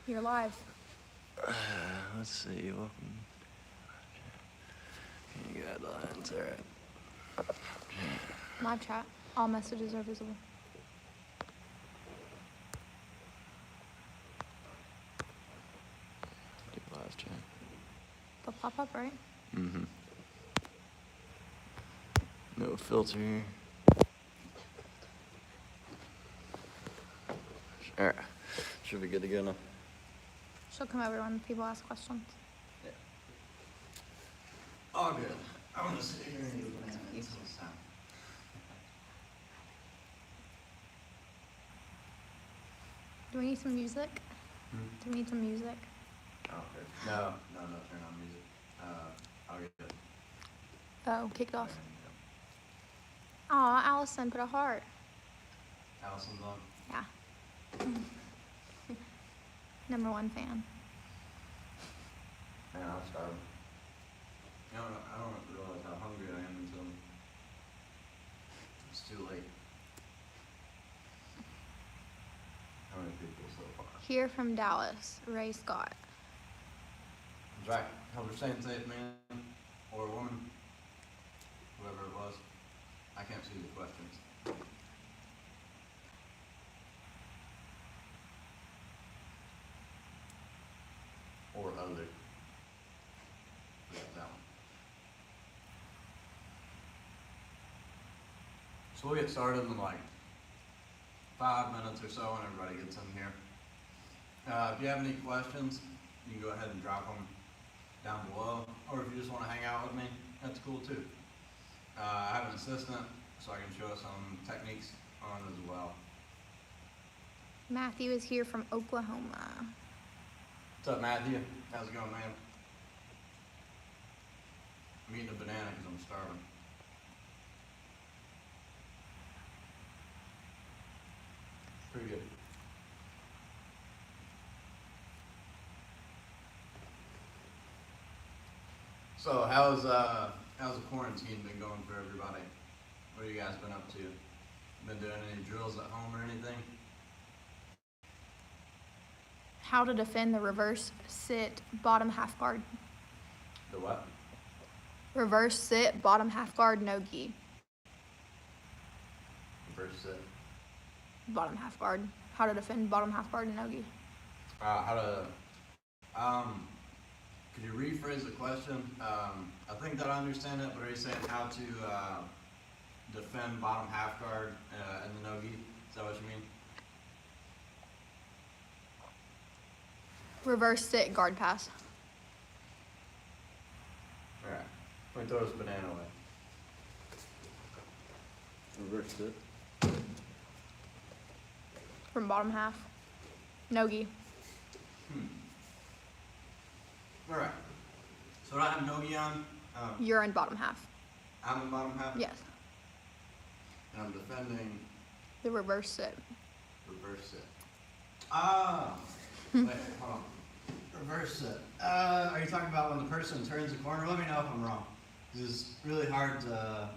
You're live. Let's see. Welcome. Any guidelines? All right. Live chat. All messages are visible. Do live chat. They'll pop up, right? Mm-hmm. No filter. All right. Should be good to go now. She'll come over when people ask questions. Yeah. All good. I'm gonna sit here and do banana until it's time. Do we need some music? Do we need some music? Okay. No, turn on music. I'll get it. Oh, kicked off. Aw, Allison put a heart. Allison's on. Yeah. #1 fan. Man, I'm starving. I don't realize how hungry I am until it's too late. How many people so far? Here from Dallas, Ray Scott. That's right. Help her staying safe, man. Or woman. Whoever it was. I can't see the questions. Or other. Yeah, that one. So we'll get started in like 5 minutes or so when everybody gets in here. If you have any questions, you can go ahead and drop them down below. Or if you just want to hang out with me, that's cool too. I have an assistant, so I can show some techniques on as well. Matthew is here from Oklahoma. What's up, Matthew? How's it going, man? I'm eating a banana because I'm starving. Pretty good. So how's the quarantine been going for everybody? What have you guys been up to? Been doing any drills at home or anything? How to defend the reverse sit bottom half guard. The what? Reverse sit bottom half guard no gi. Reverse sit. Bottom half guard. How to defend bottom half guard no gi. Could you rephrase the question? I think that I understand it, but are you saying how to defend bottom half guard in the no-gi? Is that what you mean? Reverse sit guard pass. Alright. Let me throw this banana away. Reverse sit. From bottom half. No gi. Alright. So I have no-gi on. You're in bottom half. I'm in bottom half? Yes. And I'm defending The reverse sit. reverse sit. Ah! Wait, hold on. Reverse sit. Are you talking about when the person turns the corner? Let me know if I'm wrong. It's really hard to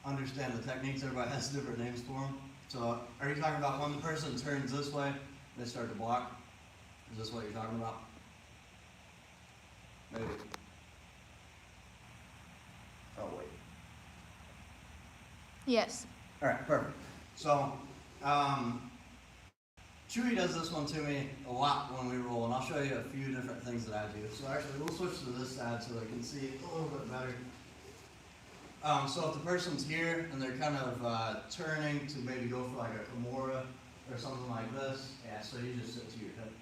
understand the techniques. Everybody has different names for them. So, are you talking about when the person turns this way, they start to block? Is this what you're talking about? Maybe. Oh, wait. Yes. Alright, perfect. So, Chewy does this one to me a lot when we roll, and I'll show you a few different things that I do. So actually, we'll switch to this side so they can see a little bit better. So if the person's here and they're kind of turning to maybe go for like a Kimura or something like this, yeah, so you just sit to your hip.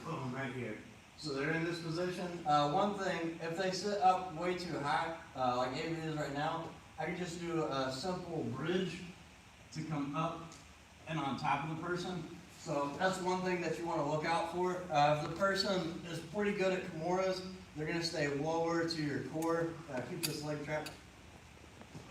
Boom, right here. So they're in this position. One thing, if they sit up way too high, like Avery is right now, I can just do a simple bridge to come up and on top of the person. So that's one thing that you want to look out for. If the person is pretty good at Kimuras, they're going to stay lower to your core. Keep this leg trapped.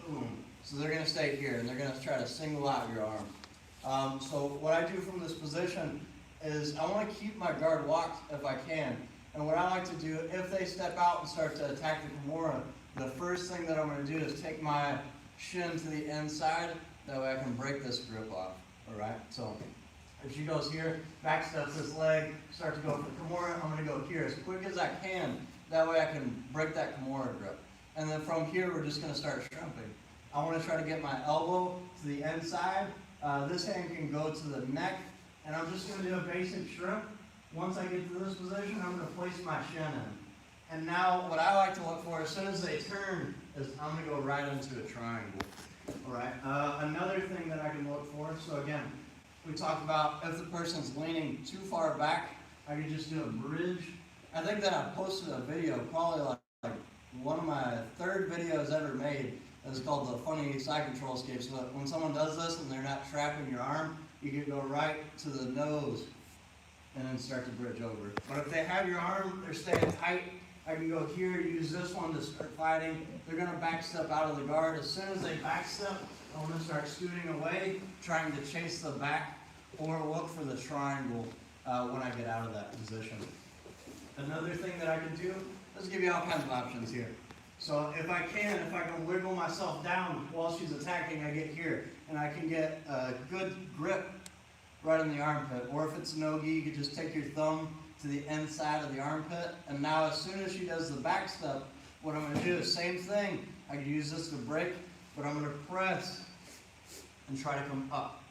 Boom. So they're going to stay here, and they're going to try to single out your arm. So what I do from this position is I want to keep my guard locked if I can. And what I like to do, if they step out and start to attack the Kimura, the first thing that I'm going to do is take my shin to the inside. That way I can break this grip off. Alright, so If she goes here, back steps this leg, start to go for the Kimura, I'm gonna go here as quick as I can. That way I can break that Kimura grip. And then from here, we're just gonna start shrimping. I wanna try to get my elbow to the inside. This hand can go to the neck, and I'm just gonna do a basic shrimp. Once I get to this position, I'm gonna place my shin in. And now what I like to look for as soon as they turn is I'm gonna go right into a triangle. All right, another thing that I can look for, so again, we talked about if the person's leaning too far back, I can just do a bridge. I think that I posted a video, probably like one of my third videos ever made. It's called the funny side control escapes. But when someone does this and they're not trapping your arm, you can go right to the nose and then start to bridge over. But if they have your arm, they're staying tight. I can go here, use this one to start fighting. They're gonna back step out of the guard. As soon as they back step, I'm gonna start scooting away, trying to chase the back or look for the triangle when I get out of that position. Another thing that I can do is give you all kinds of options here. So if I can wiggle myself down while she's attacking, I get here. And I can get a good grip right in the armpit. Or if it's a no-gi, you can just take your thumb to the inside of the armpit. And now as soon as she does the back step, what I'm going to do is same thing. I can use this to break, but I'm going to press and try to come up,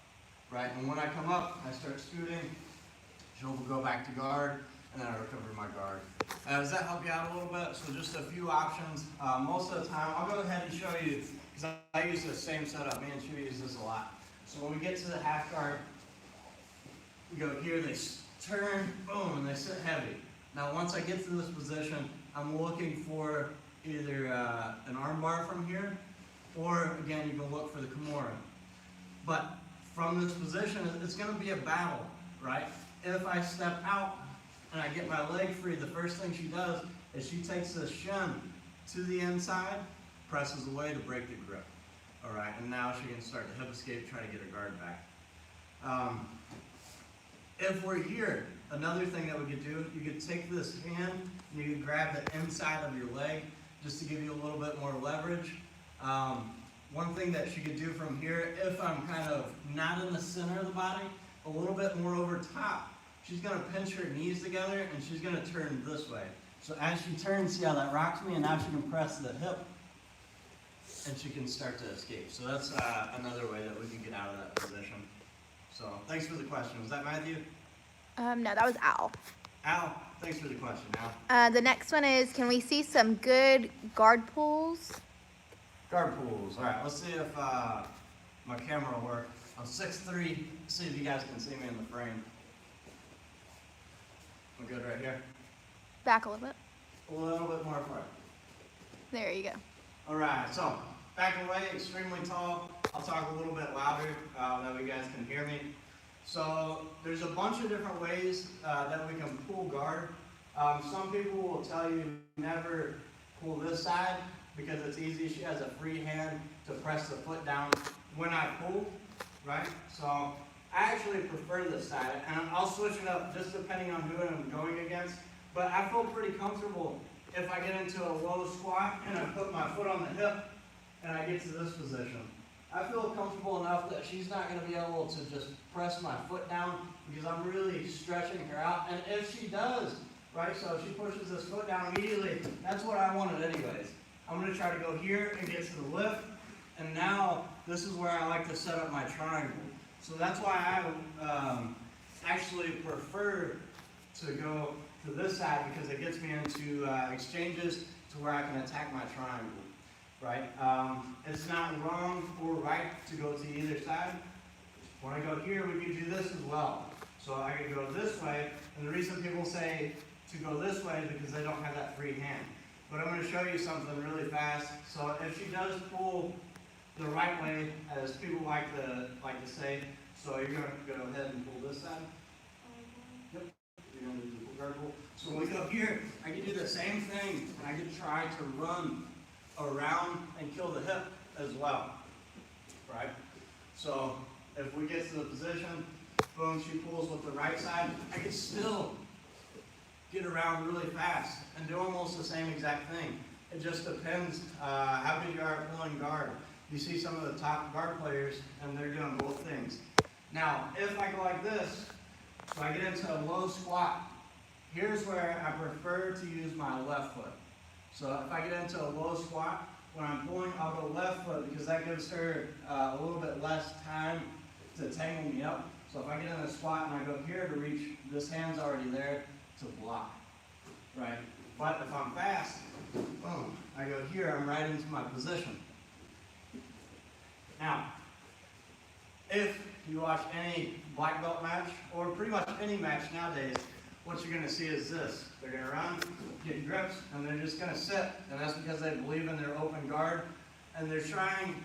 right? And when I come up, I start scooting. She'll go back to guard, and then I recover my guard. Does that help you out a little bit? So just a few options. Most of the time, I'll go ahead and show you, because I use the same setup. Me and Chewy use this a lot. So when we get to the half guard, we go here, they turn, boom, and they sit heavy. Now once I get to this position, I'm looking for either an arm bar from here, or again, you can look for the Kimura. But from this position, it's going to be a battle, right? If I step out and I get my leg free, the first thing she does is she takes the shin to the inside, presses away to break the grip. All right, and now she can start the hip escape, try to get her guard back. If we're here, another thing that we could do, you could take this hand and you could grab the inside of your leg just to give you a little bit more leverage. One thing that she could do from here, if I'm kind of not in the center of the body, a little bit more over top, she's going to pinch her knees together and she's going to turn this way. So as she turns, see how that rocks me, and now she can press the hip and she can start to escape. So that's another way that we can get out of that position. So thanks for the question. Was that Matthew? No, that was Al. Al, thanks for the question, Al. The next one is, can we see some good guard pulls? Guard pulls. All right, let's see if my camera will work. I'm 6'3". See if you guys can see me in the frame. We're good right here? Back a little bit. A little bit more apart. There you go. All right, so back away, extremely tall. I'll talk a little bit louder that you guys can hear me. So there's a bunch of different ways that we can pull guard. Some people will tell you never pull this side because it's easy. She has a free hand to press the foot down when I pull, right? So I actually prefer this side, and I'll switch it up just depending on who I'm going against. But I feel pretty comfortable if I get into a low squat and I put my foot on the hip and I get to this position. I feel comfortable enough that she's not going to be able to just press my foot down because I'm really stretching her out. And if she does, right, so if she pushes this foot down immediately, that's what I wanted anyways. I'm going to try to go here and get to the lift. And now this is where I like to set up my triangle. So that's why I actually prefer to go to this side, because it gets me into exchanges to where I can attack my triangle. Right? It's not wrong or right to go to either side. When I go here, we can do this as well. So I can go this way, and the reason people say to go this way is because they don't have that free hand. But I'm going to show you something really fast. So if she does pull the right way, as people like to say, so you're going to go ahead and pull this side. Yep. You're going to do the guard pull. So when we go here, I can do the same thing, and I can try to run around and kill the hip as well, right? So if we get to the position, boom, she pulls with the right side, I can still get around really fast and do almost the same exact thing. It just depends how good you are at pulling guard. You see some of the top guard players, and they're doing both things. Now, if I go like this, so I get into a low squat, here's where I prefer to use my left foot. So if I get into a low squat, when I'm pulling, I'll go left foot because that gives her a little bit less time to tangle me up. So if I get in a squat and I go here to reach, this hand's already there to block, right? But if I'm fast, boom, I go here, I'm right into my position. Now, if you watch any black belt match, or pretty much any match nowadays, what you're gonna see is this. They're gonna run, get grips, and they're just gonna sit, and that's because they believe in their open guard, and they're trying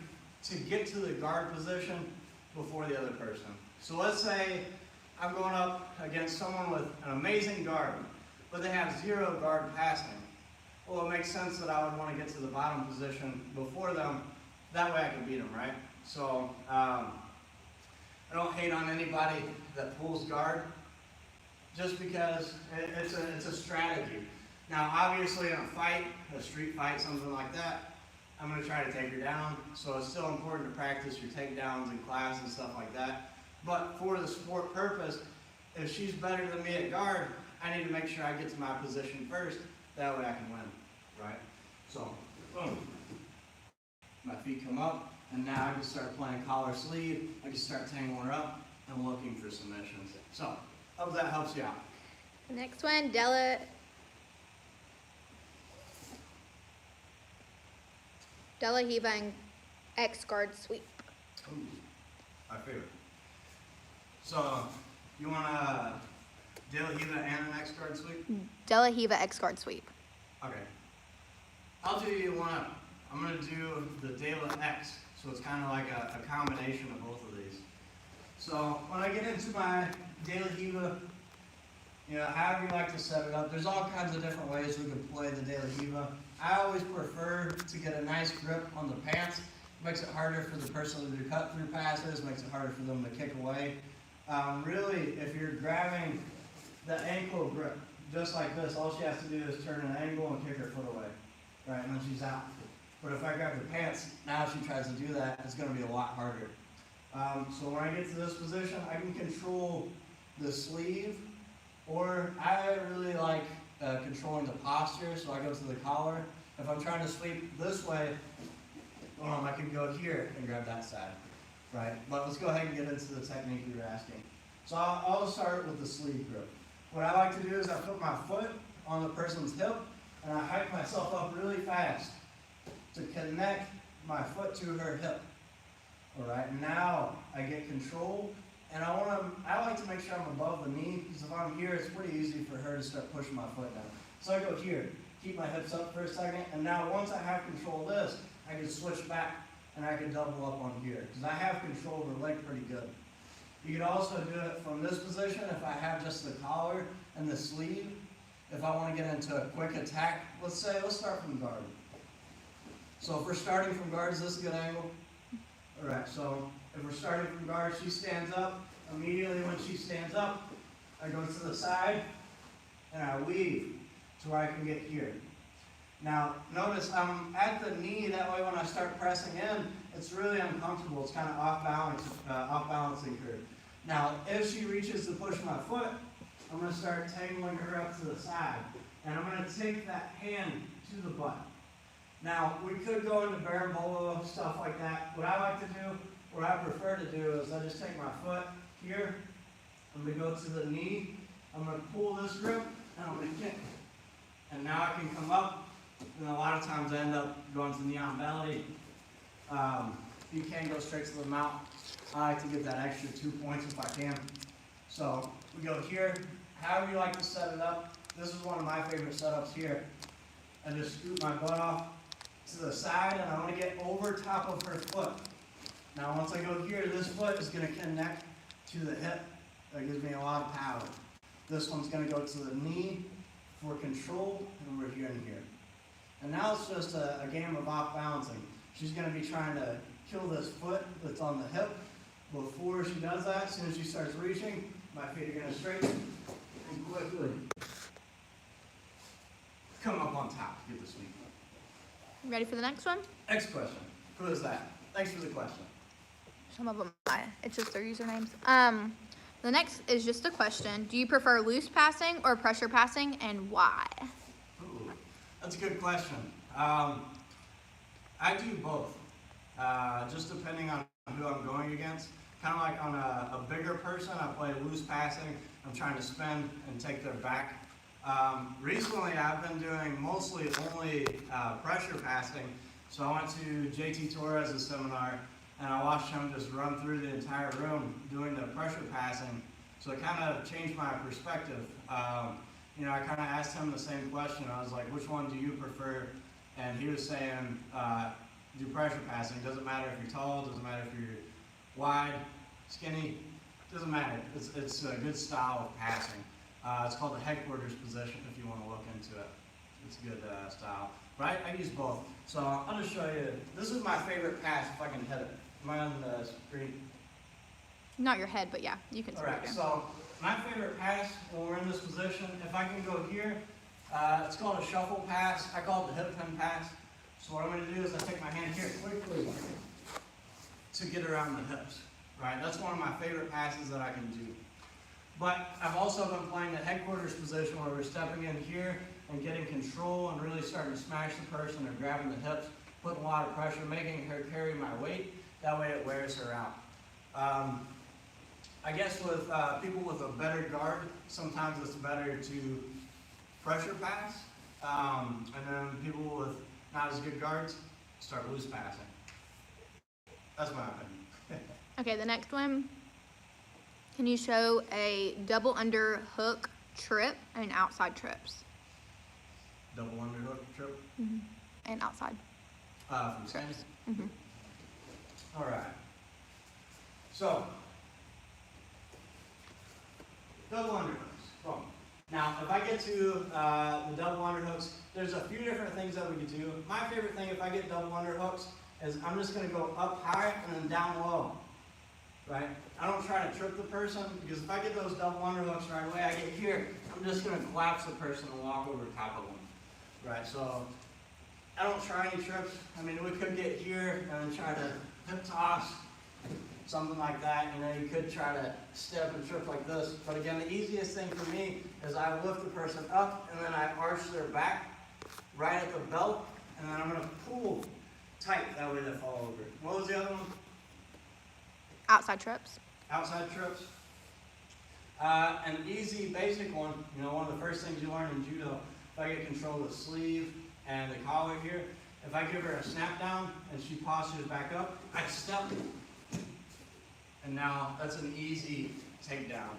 to get to the guard position before the other person. So let's say I'm going up against someone with an amazing guard, but they have zero guard passing. Well, it makes sense that I would want to get to the bottom position before them. That way I can beat them, right? So I don't hate on anybody that pulls guard, just because it's a strategy. Now, obviously, in a fight, a street fight, something like that, I'm going to try to take her down. So it's still important to practice your takedowns in class and stuff like that. But for the sport purpose, if she's better than me at guard, I need to make sure I get to my position first. That way I can win, right? So, boom. My feet come up, and now I can start playing collar sleeve. I can start tangling her up and looking for submissions. So, hope that helps you out. The next one, De La Riva and X guard sweep. Ooh, my favorite. So, you want a De La Riva and an X guard sweep? De La Riva X guard sweep. Okay. I'll do you one. I'm going to do the De La X. So it's kind of like a combination of both of these. So when I get into my De La Riva, you know, however you like to set it up, there's all kinds of different ways we can play the De La Riva. I always prefer to get a nice grip on the pants. It makes it harder for the person to do cut through passes, makes it harder for them to kick away. Really, if you're grabbing the ankle grip, just like this, all she has to do is turn an angle and kick her foot away, right, and then she's out. But if I grab the pants, now she tries to do that, it's going to be a lot harder. So when I get to this position, I can control the sleeve, or I really like controlling the posture, so I go to the collar. If I'm trying to sweep this way, I can go here and grab that side, right? But let's go ahead and get into the technique you were asking. So I'll start with the sleeve grip. What I like to do is I put my foot on the person's hip, and I hike myself up really fast to connect my foot to her hip. All right, now I get control, and I like to make sure I'm above the knee, because if I'm here, it's pretty easy for her to start pushing my foot down. So I go here, keep my hips up for a second, and now once I have control of this, I can switch back, and I can double up on here, because I have control of the leg pretty good. You can also do it from this position if I have just the collar and the sleeve. If I want to get into a quick attack, let's start from guard. So if we're starting from guard, is this a good angle? All right, so if we're starting from guard, she stands up. Immediately when she stands up, I go to the side, and I weave to where I can get here. Now, notice I'm at the knee, that way when I start pressing in, it's really uncomfortable. It's kind of off-balancing her. Now, if she reaches to push my foot, I'm going to start tangling her up to the side. And I'm going to take that hand to the butt. Now, we could go into berimbolo, stuff like that. What I like to do, what I prefer to do is I just take my foot here, I'm going to go to the knee, I'm going to pull this grip, and I'm going to kick. And now I can come up, and a lot of times I end up going to knee on belly. You can go straight to the mount. I like to give that extra 2 points if I can. So we go here, however you like to set it up. This is one of my favorite setups here. I just scoot my butt off to the side, and I want to get over top of her foot. Now once I go here, this foot is going to connect to the hip. That gives me a lot of power. This one's going to go to the knee for control, and we're here and here. And now it's just a game of off balancing. She's going to be trying to kill this foot that's on the hip. Before she does that, as soon as she starts reaching, my feet are going to straighten and quickly come up on top to get the sweep. Ready for the next one? Next question. Who is that? Thanks for the question. some of them, it's just their usernames. The next is just a question. Do you prefer loose passing or pressure passing, and why? Ooh, that's a good question. I do both, just depending on who I'm going against. Kind of like on a bigger person, I play loose passing. I'm trying to spin and take their back. Recently, I've been doing mostly only pressure passing. So I went to JT Torres' seminar, and I watched him just run through the entire room doing the pressure passing. So it kind of changed my perspective. You know, I kind of asked him the same question. I was like, which one do you prefer? And he was saying, do pressure passing. Doesn't matter if you're tall, doesn't matter if you're wide, skinny, doesn't matter. It's a good style of passing. It's called the headquarters position if you want to look into it. It's a good style. But I use both. So I'll just show you. This is my favorite pass if I can hit it. Am I on the screen? Not your head, but yeah, you can. All right, so my favorite pass when we're in this position, if I can go here, it's called a shuffle pass. I call it the hip pin pass. So what I'm going to do is I take my hand here quickly to get around the hips. Right, that's one of my favorite passes that I can do. But I've also been playing the headquarters position where we're stepping in here and getting control and really starting to smash the person or grabbing the hips, putting a lot of pressure, making her carry my weight. That way it wears her out. I guess with people with a better guard, sometimes it's better to pressure pass. And then people with not as good guards, start loose passing. That's my opinion. Okay, the next one. Can you show a double underhook trip and outside trips? Double underhook trip? Mm-hmm. And outside. From Sandy? Mm-hmm. All right. So, double underhooks. Boom. Now, if I get to the double underhooks, there's a few different things that we could do. My favorite thing if I get double underhooks is I'm just going to go up high and then down low. Right? I don't try to trip the person because if I get those double underhooks right away, I get here, I'm just going to collapse the person and walk over top of them. Right? So, I don't try any trips. I mean, we could get here and then try to hip toss, something like that. You know, you could try to step and trip like this. But again, the easiest thing for me is I lift the person up and then I arch their back right at the belt, and then I'm going to pull tight. That way they fall over. What was the other one? Outside trips. Outside trips. An easy, basic one. You know, one of the first things you learn in judo. If I get control of the sleeve and the collar here, if I give her a snap down and she postures back up, I step. And now that's an easy takedown.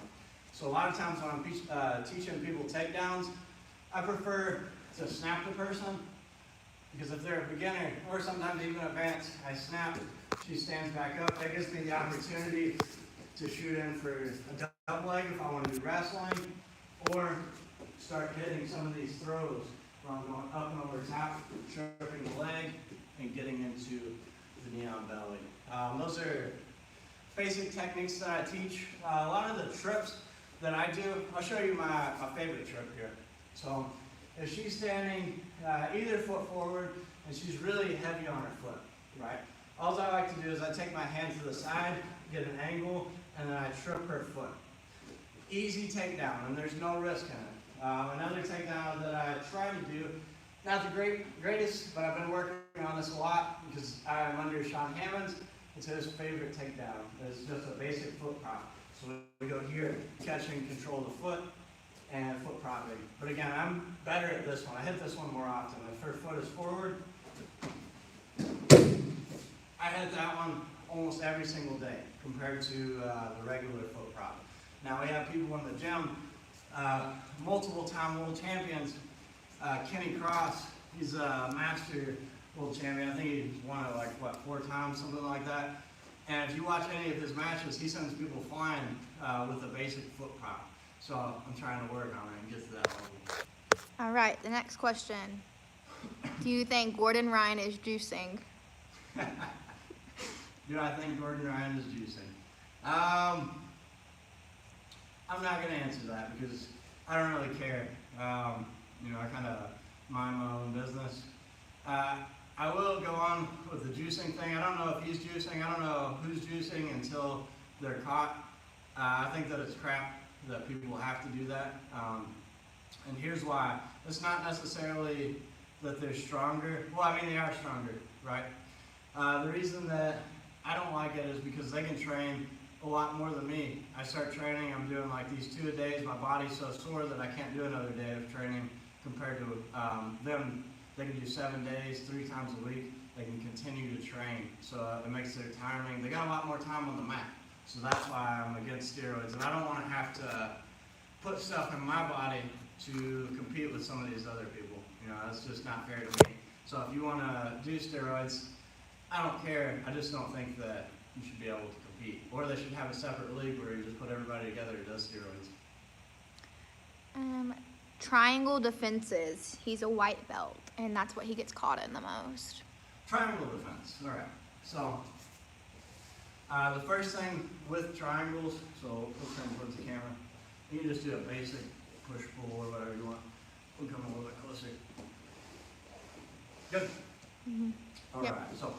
So a lot of times when I'm teaching people takedowns, I prefer to snap the person, because if they're a beginner or sometimes even advanced, I snap, she stands back up. That gives me the opportunity to shoot in for a double leg if I want to do wrestling, or start hitting some of these throws where I'm going up and over top, tripping the leg, and getting into the knee on belly. Those are basic techniques that I teach. A lot of the trips that I do, I'll show you my favorite trip here. So if she's standing either foot forward and she's really heavy on her foot, right? All I like to do is I take my hand to the side, get an angle, and then I trip her foot. Easy takedown, and there's no risk in it. Another takedown that I try to do, not the greatest, but I've been working on this a lot because I'm under Sean Hammonds. It's his favorite takedown. It's just a basic foot prop. So we go here, catching control of the foot, and foot propping. But again, I'm better at this one. I hit this one more often. If her foot is forward, I hit that one almost every single day compared to the regular foot prop. Now we have people in the gym, multiple time world champions. Kenny Cross, he's a master world champion. I think he won it like, what, 4 times, something like that. And if you watch any of his matches, he sends people flying with a basic foot prop. So I'm trying to work on it and get to that level. All right, the next question. Do you think Gordon Ryan is juicing? Do I think Gordon Ryan is juicing? I'm not going to answer that because I don't really care. You know, I kind of mind my own business. I will go on with the juicing thing. I don't know if he's juicing. I don't know who's juicing until they're caught. I think that it's crap that people have to do that. And here's why. It's not necessarily that they're stronger. Well, I mean, they are stronger, right? The reason that I don't like it is because they can train a lot more than me. I start training, I'm doing like these 2 a days. My body's so sore that I can't do another day of training compared to them. They can do 7 days, 3 times a week. They can continue to train. So it makes their timing. They got a lot more time on the mat. So that's why I'm against steroids. And I don't want to have to put stuff in my body to compete with some of these other people. You know, that's just not fair to me. So if you want to do steroids, I don't care. I just don't think that you should be able to compete. Or they should have a separate league where you just put everybody together who does steroids. Triangle defenses. He's a white belt, and that's what he gets caught in the most. Triangle defense. All right. So the first thing with triangles, so we'll turn towards the camera. You can just do a basic push pull or whatever you want. We'll come a little bit closer. Good. All Yep. right. So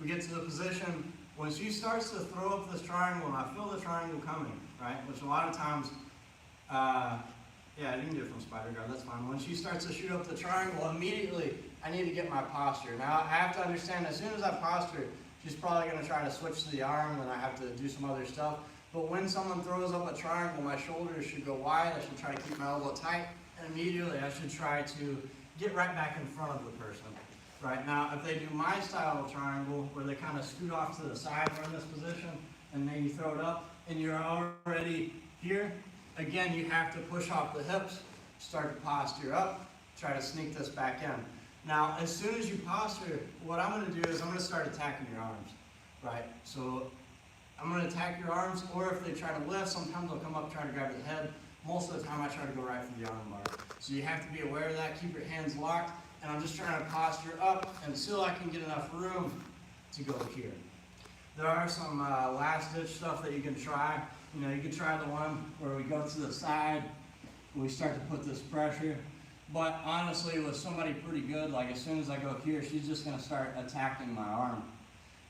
we get to the position. When she starts to throw up this triangle, and I feel the triangle coming, right? Which a lot of times, yeah, you can do it from spider guard, that's fine. When she starts to shoot up the triangle, immediately I need to get my posture. Now I have to understand, as soon as I posture, she's probably gonna try to switch to the arm, and I have to do some other stuff. But when someone throws up a triangle, my shoulders should go wide, I should try to keep my elbow tight, and immediately I should try to get right back in front of the person. Right now, if they do my style of triangle, where they kind of scoot off to the side, we're in this position, and then you throw it up, and you're already here, again, you have to push off the hips, start to posture up, try to sneak this back in. Now, as soon as you posture, what I'm going to do is I'm going to start attacking your arms, right? So I'm going to attack your arms, or if they try to lift, sometimes they'll come up trying to grab the head. Most of the time, I try to go right for the arm bar. So you have to be aware of that. Keep your hands locked. And I'm just trying to posture up until I can get enough room to go here. There are some last ditch stuff that you can try. You know, you can try the one where we go to the side, and we start to put this pressure. But honestly, with somebody pretty good, like as soon as I go here, she's just gonna start attacking my arm.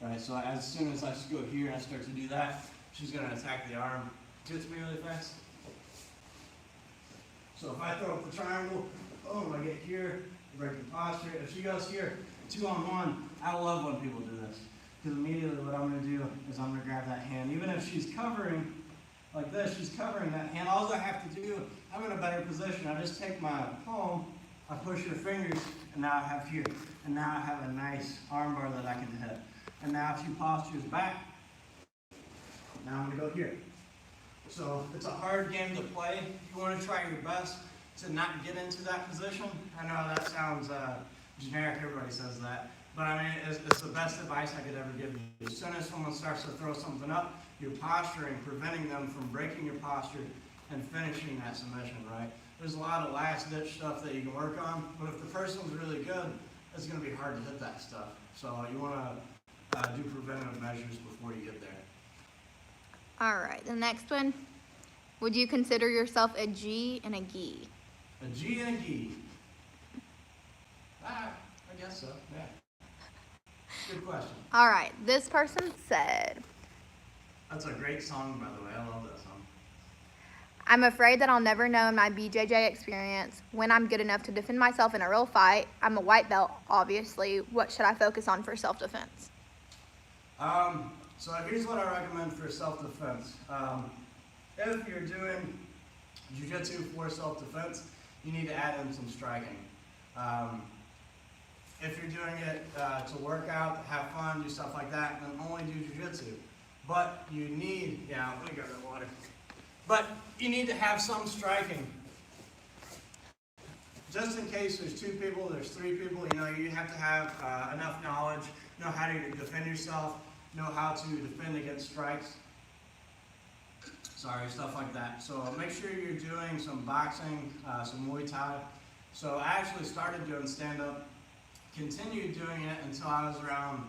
Right, so as soon as I go here and I start to do that, she's gonna attack the arm. Do it to me really fast. So if I throw up the triangle, boom, I get here, break the posture. If she goes here, 2-on-1, I love when people do this. Because immediately what I'm going to do is I'm going to grab that hand. Even if she's covering like this, she's covering that hand. All I have to do, I'm in a better position. I just take my palm, I push her fingers, and now I have here. And now I have a nice arm bar that I can hit. And now if she postures back, now I'm going to go here. So it's a hard game to play. You want to try your best to not get into that position. I know that sounds generic, everybody says that. But I mean, it's the best advice I could ever give you. As soon as someone starts to throw something up, you're posturing, preventing them from breaking your posture and finishing that submission, right? There's a lot of last ditch stuff that you can work on, but if the person's really good, it's gonna be hard to hit that stuff. So you wanna do preventative measures before you get there. All right, the next one. Would you consider yourself a G and a gi? A G and a gi. I guess so, yeah. Good question. All right, this person said, That's a great song, by the way. I love that song. I'm afraid that I'll never know in my BJJ experience when I'm good enough to defend myself in a real fight. I'm a white belt, obviously. What should I focus on for self-defense? So here's what I recommend for self-defense. If you're doing jiu-jitsu for self-defense, you need to add in some striking. If you're doing it to work out, have fun, do stuff like that, then only do jiu-jitsu. But you need, let me grab that water. But you need to have some striking. Just in case there's 2 people, there's 3 people, you have to have enough knowledge, know how to defend yourself, know how to defend against strikes. Stuff like that. So make sure you're doing some boxing, some Muay Thai. So I actually started doing stand-up, continued doing it until I was around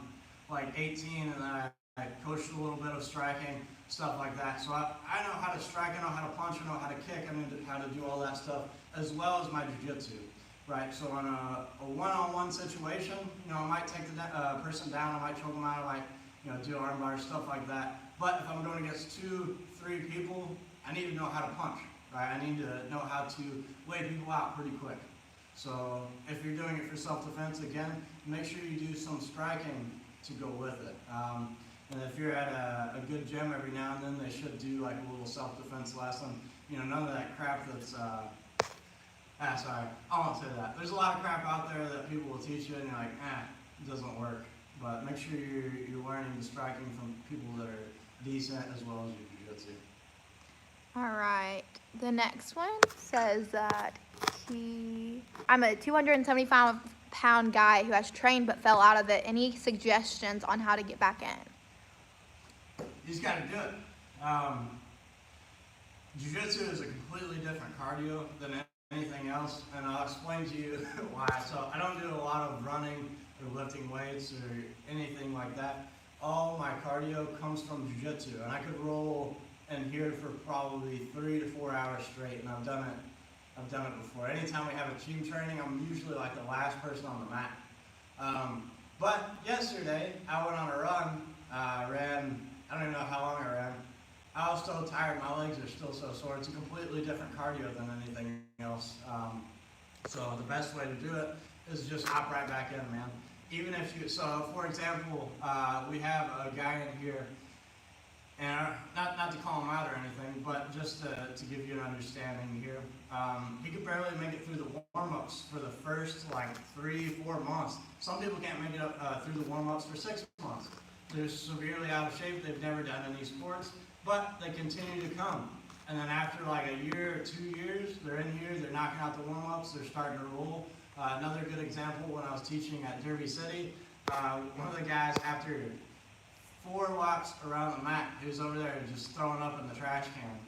like 18, and then I coached a little bit of striking, stuff like that. So I know how to strike, I know how to punch, I know how to kick, I know how to do all that stuff, as well as my jiu-jitsu. right? So in a one-on-one situation, I might take the person down, I might choke them out, I might, do arm bars, stuff like that. But if I'm going against 2-3 people, I need to know how to punch, right? I need to know how to lay people out pretty quick. So if you're doing it for self-defense, again, make sure you do some striking to go with it. And if you're at a good gym every now and then, they should do like a little self-defense lesson. None of that crap that's, sorry, I won't say that. There's a lot of crap out there that people will teach you and you're like, it doesn't work. But make sure you're learning the striking from people that are decent as well as your jiu-jitsu. All right. The next one says that I'm a 275-pound guy who has trained but fell out of it. Any suggestions on how to get back in? You just got to do it. Jiu-jitsu is a completely different cardio than anything else, and I'll explain to you why. So I don't do a lot of running or lifting weights or anything like that. All my cardio comes from jiu-jitsu, and I could roll in here for probably 3 to 4 hours straight, and I've done it before. Anytime we have a team training, I'm usually like the last person on the mat. But yesterday, I went on a run, ran, I don't even know how long I ran. I was so tired, my legs are still so sore. It's a completely different cardio than anything else. So the best way to do it is just hop right back in, man. Even if you, so for example, we have a guy in here, and not to call him out or anything, but just to give you an understanding here, he could barely make it through the warm-ups for the first like 3-4 months. Some people can't make it up through the warm-ups for 6 months. They're severely out of shape, they've never done any sports, but they continue to come. And then after like a year or 2 years, they're in here, they're knocking out the warm-ups, they're starting to roll. Another good example, when I was teaching at Derby City, one of the guys, after 4 laps around the mat, he was over there just throwing up in the trash can.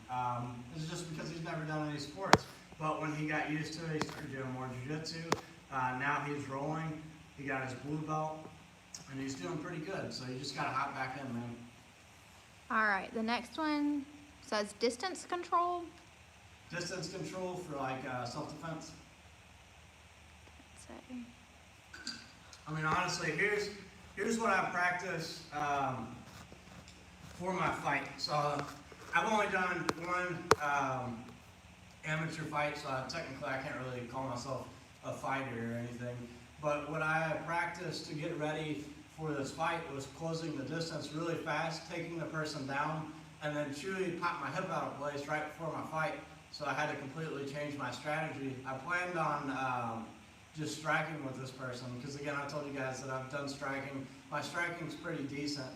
It's just because he's never done any sports. But when he got used to it, he started doing more jiu-jitsu. Now he's rolling, he got his blue belt, and he's doing pretty good. So you just gotta hop back in, man. All right, the next one says distance control. Distance control for like self-defense. Let's see. I mean, honestly, here's what I practice for my fight. So I've only done one amateur fight, so technically I can't really call myself a fighter or anything. But what I practiced to get ready for this fight was closing the distance really fast, taking the person down, and then Chewy popped my hip out of place right before my fight. So I had to completely change my strategy. I planned on just striking with this person, because again, I told you guys that I've done striking. My striking's pretty decent.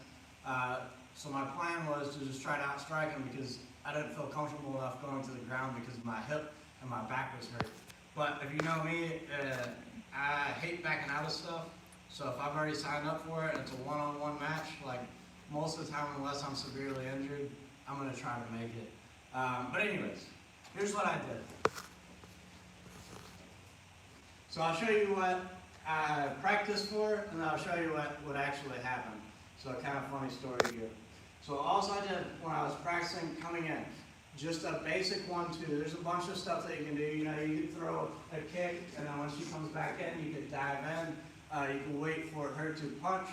So my plan was to just try to outstrike him, because I didn't feel comfortable enough going to the ground because my hip and my back was hurt. But if you know me, I hate backing out of stuff. So if I've already signed up for it and it's a one-on-one match, like most of the time, unless I'm severely injured, I'm gonna try to make it. But anyways, here's what I did. So I'll show you what I practiced for, and then I'll show you what actually happened. So kind of funny story here. So all I did when I was practicing coming in, just a basic 1-2. There's a bunch of stuff that you can do. You can throw a kick, and then when she comes back in, you can dive in. You can wait for her to punch,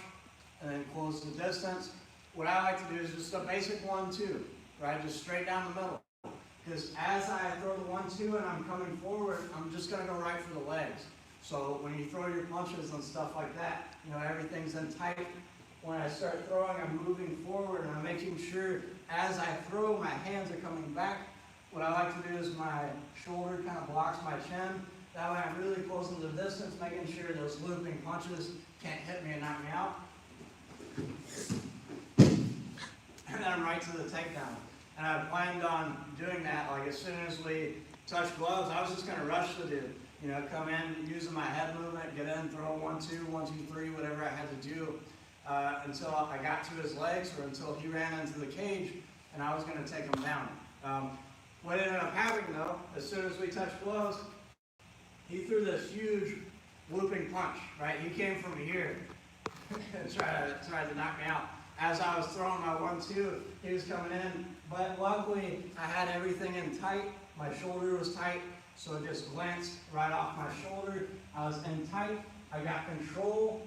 and then close the distance. What I like to do is just a basic 1-2, right? Just straight down the middle. Because as I throw the 1-2 and I'm coming forward, I'm just going to go right for the legs. So when you throw your punches and stuff like that, everything's in tight. When I start throwing, I'm moving forward and I'm making sure as I throw, my hands are coming back. What I like to do is my shoulder kind of blocks my chin. That way I'm really closing the distance, making sure those looping punches can't hit me and knock me out. And then I'm right to the takedown. And I planned on doing that, like as soon as we touched gloves, I was just going to rush the dude. Come in, using my head movement, get in, throw 1-2, 1-2-3, whatever I had to do, until I got to his legs or until he ran into the cage, and I was going to take him down. What ended up happening, though, as soon as we touched gloves, he threw this huge looping punch, right? He came from here and tried to knock me out. As I was throwing my 1-2, he was coming in, but luckily I had everything in tight. my shoulder was tight, so it just glanced right off my shoulder. I was in tight, I got control,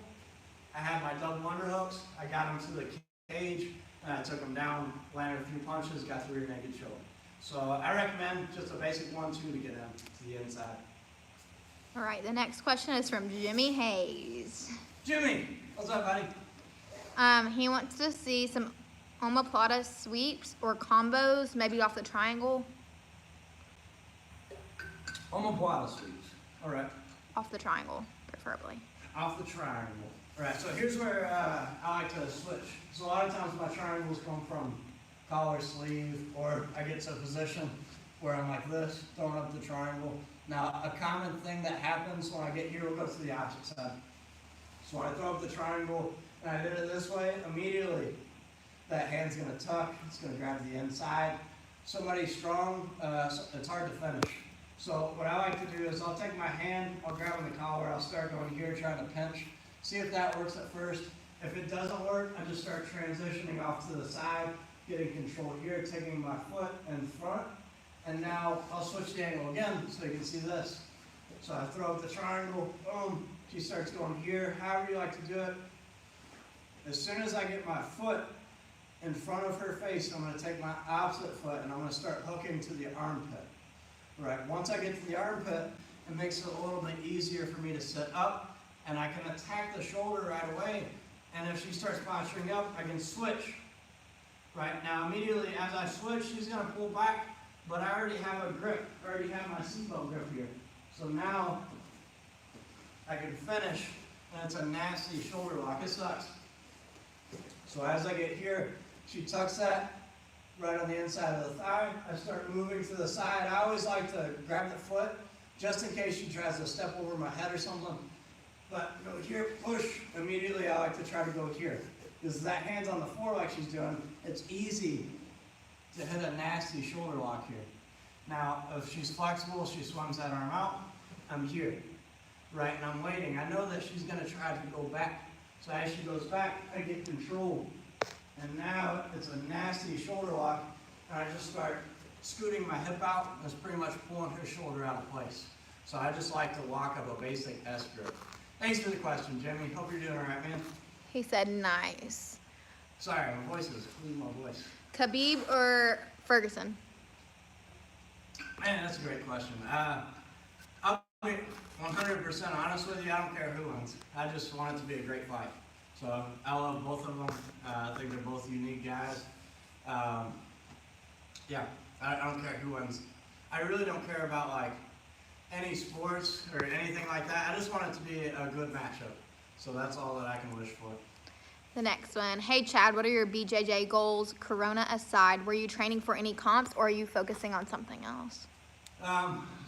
I had my double underhooks, I got him to the cage, and I took him down, landed a few punches, got the rear naked choke. So I recommend just a basic 1-2 to get him to the inside. All right, the next question is from Jimmy Hayes. Jimmy, what's up, buddy? He wants to see some omoplata sweeps or combos, maybe off the triangle. Omoplata sweeps. All right. Off the triangle, preferably. Off the triangle. All right, so here's where I like to switch. So a lot of times my triangles come from collar, sleeve, or I get to a position where I'm like this, throwing up the triangle. Now, a common thing that happens when I get here, we'll go to the opposite side. So when I throw up the triangle and I did it this way, immediately that hand's gonna tuck, it's gonna grab the inside. Somebody strong, it's hard to finish. So what I like to do is I'll take my hand, I'll grab on the collar, I'll start going here trying to pinch. See if that works at first. If it doesn't work, I just start transitioning off to the side, getting control here, taking my foot in front. And now I'll switch the angle again so you can see this. So I throw up the triangle, boom, she starts going here, however you like to do it. As soon as I get my foot in front of her face, I'm going to take my opposite foot and I'm going to start hooking to the armpit. Right, once I get to the armpit, it makes it a little bit easier for me to sit up and I can attack the shoulder right away. And if she starts posturing up, I can switch. Right, now immediately as I switch, she's going to pull back, but I already have a grip. I already have my seatbelt grip here. So now I can finish, and it's a nasty shoulder lock. It sucks. So as I get here, she tucks that right on the inside of the thigh. I start moving to the side. I always like to grab the foot just in case she tries to step over my head or something. But go here, push. Immediately I like to try to go here. Because that hand's on the floor like she's doing, it's easy to hit a nasty shoulder lock here. Now, if she's flexible, she swings that arm out, I'm here. Right, and I'm waiting. I know that she's gonna try to go back. So as she goes back, I get control. And now it's a nasty shoulder lock, and I just start scooting my hip out, and it's pretty much pulling her shoulder out of place. So I just like to lock up a basic S grip. Thanks for the question, Jimmy. Hope you're doing all right, man. He said nice. Sorry, my voice is losing my voice. Khabib or Ferguson? Man, that's a great question. I'll be 100% honest with you. I don't care who wins. I just want it to be a great fight. So I love both of them. I think they're both unique guys. Yeah, I don't care who wins. I really don't care about like any sports or anything like that. I just want it to be a good matchup. So that's all that I can wish for. The next one. Hey Chad, what are your BJJ goals? Corona aside, were you training for any comps or are you focusing on something else?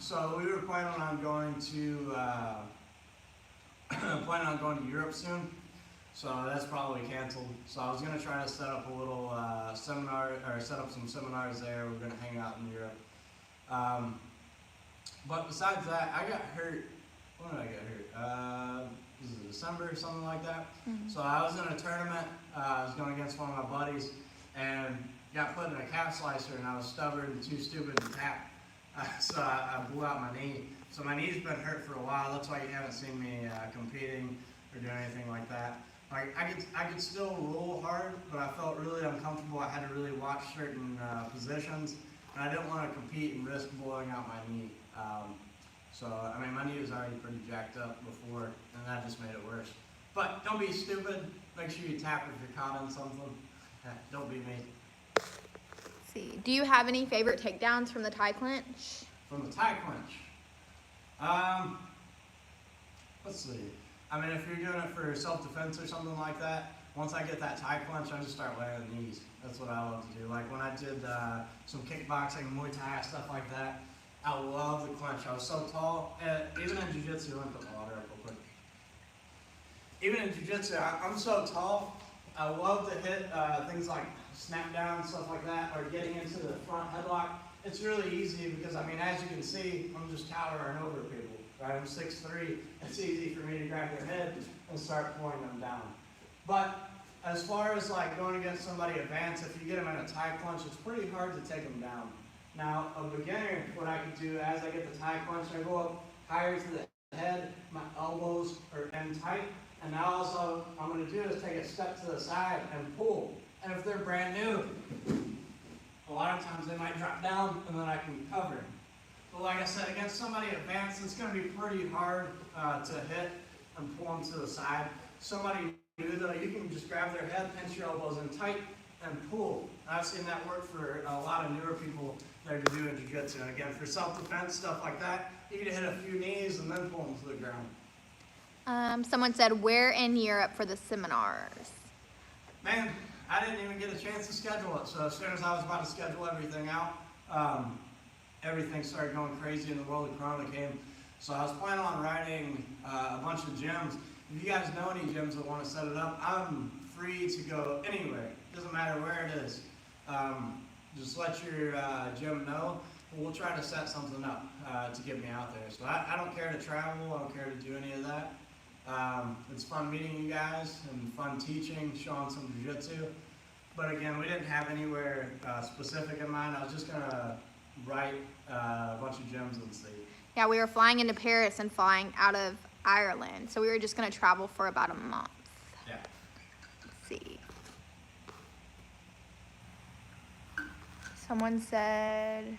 So we were planning on going to Europe soon. So that's probably canceled. So I was gonna try to set up a little seminar, or set up some seminars there. We're gonna hang out in Europe. But besides that, I got hurt. When did I get hurt? Was it December or something like that? Mm-hmm. So I was in a tournament. I was going against one of my buddies, and got put in a calf slicer, and I was stubborn and too stupid to tap. So I blew out my knee. So my knee's been hurt for a while. That's why you haven't seen me competing or doing anything like that. Like I could still roll hard, but I felt really uncomfortable. I had to really watch certain positions, and I didn't want to compete and risk blowing out my knee. So I mean, my knee was already pretty jacked up before, and that just made it worse. But don't be stupid. Make sure you tap if you're caught on something. Don't be me. Let's see. Do you have any favorite takedowns from the Thai clinch? From the Thai clinch. Let's see. I mean, if you're doing it for self-defense or something like that, once I get that Thai clinch, I just start laying the knees. That's what I love to do. Like when I did some kickboxing, Muay Thai, stuff like that, I love the clinch. I was so tall. Even in jiu-jitsu, let me put my water up real quick. Even in jiu-jitsu, I'm so tall. I love to hit things like snap down, stuff like that, or getting into the front headlock. It's really easy because, I mean, as you can see, I'm just towering over people. Right? I'm 6'3". It's easy for me to grab their head and start pulling them down. But as far as like going against somebody advanced, if you get them in a Thai clinch, it's pretty hard to take them down. Now, a beginner, what I could do as I get the Thai punch, I go up higher to the head, my elbows are in tight, and now also I'm going to do is take a step to the side and pull. And if they're brand new, a lot of times they might drop down and then I can cover them. But like I said, against somebody advanced, it's going to be pretty hard to hit and pull them to the side. Somebody new, though, you can just grab their head, pinch your elbows in tight, and pull. I've seen that work for a lot of newer people that are doing jiu-jitsu. And again, for self-defense, stuff like that, you can hit a few knees and then pull them to the ground. Someone said, where in Europe for the seminars? Man, I didn't even get a chance to schedule it. So as soon as I was about to schedule everything out, everything started going crazy in the world of Corona came. So I was planning on writing a bunch of gyms. If you guys know any gyms that want to set it up, I'm free to go anywhere. Doesn't matter where it is. Just let your gym know, and we'll try to set something up to get me out there. So I don't care to travel. I don't care to do any of that. It's fun meeting you guys and fun teaching, showing some jiu-jitsu. But again, we didn't have anywhere specific in mind. I was just gonna write a bunch of gyms and see. Yeah, we were flying into Paris and flying out of Ireland. So we were just going to travel for about a month. Yeah. Let's see. Someone said,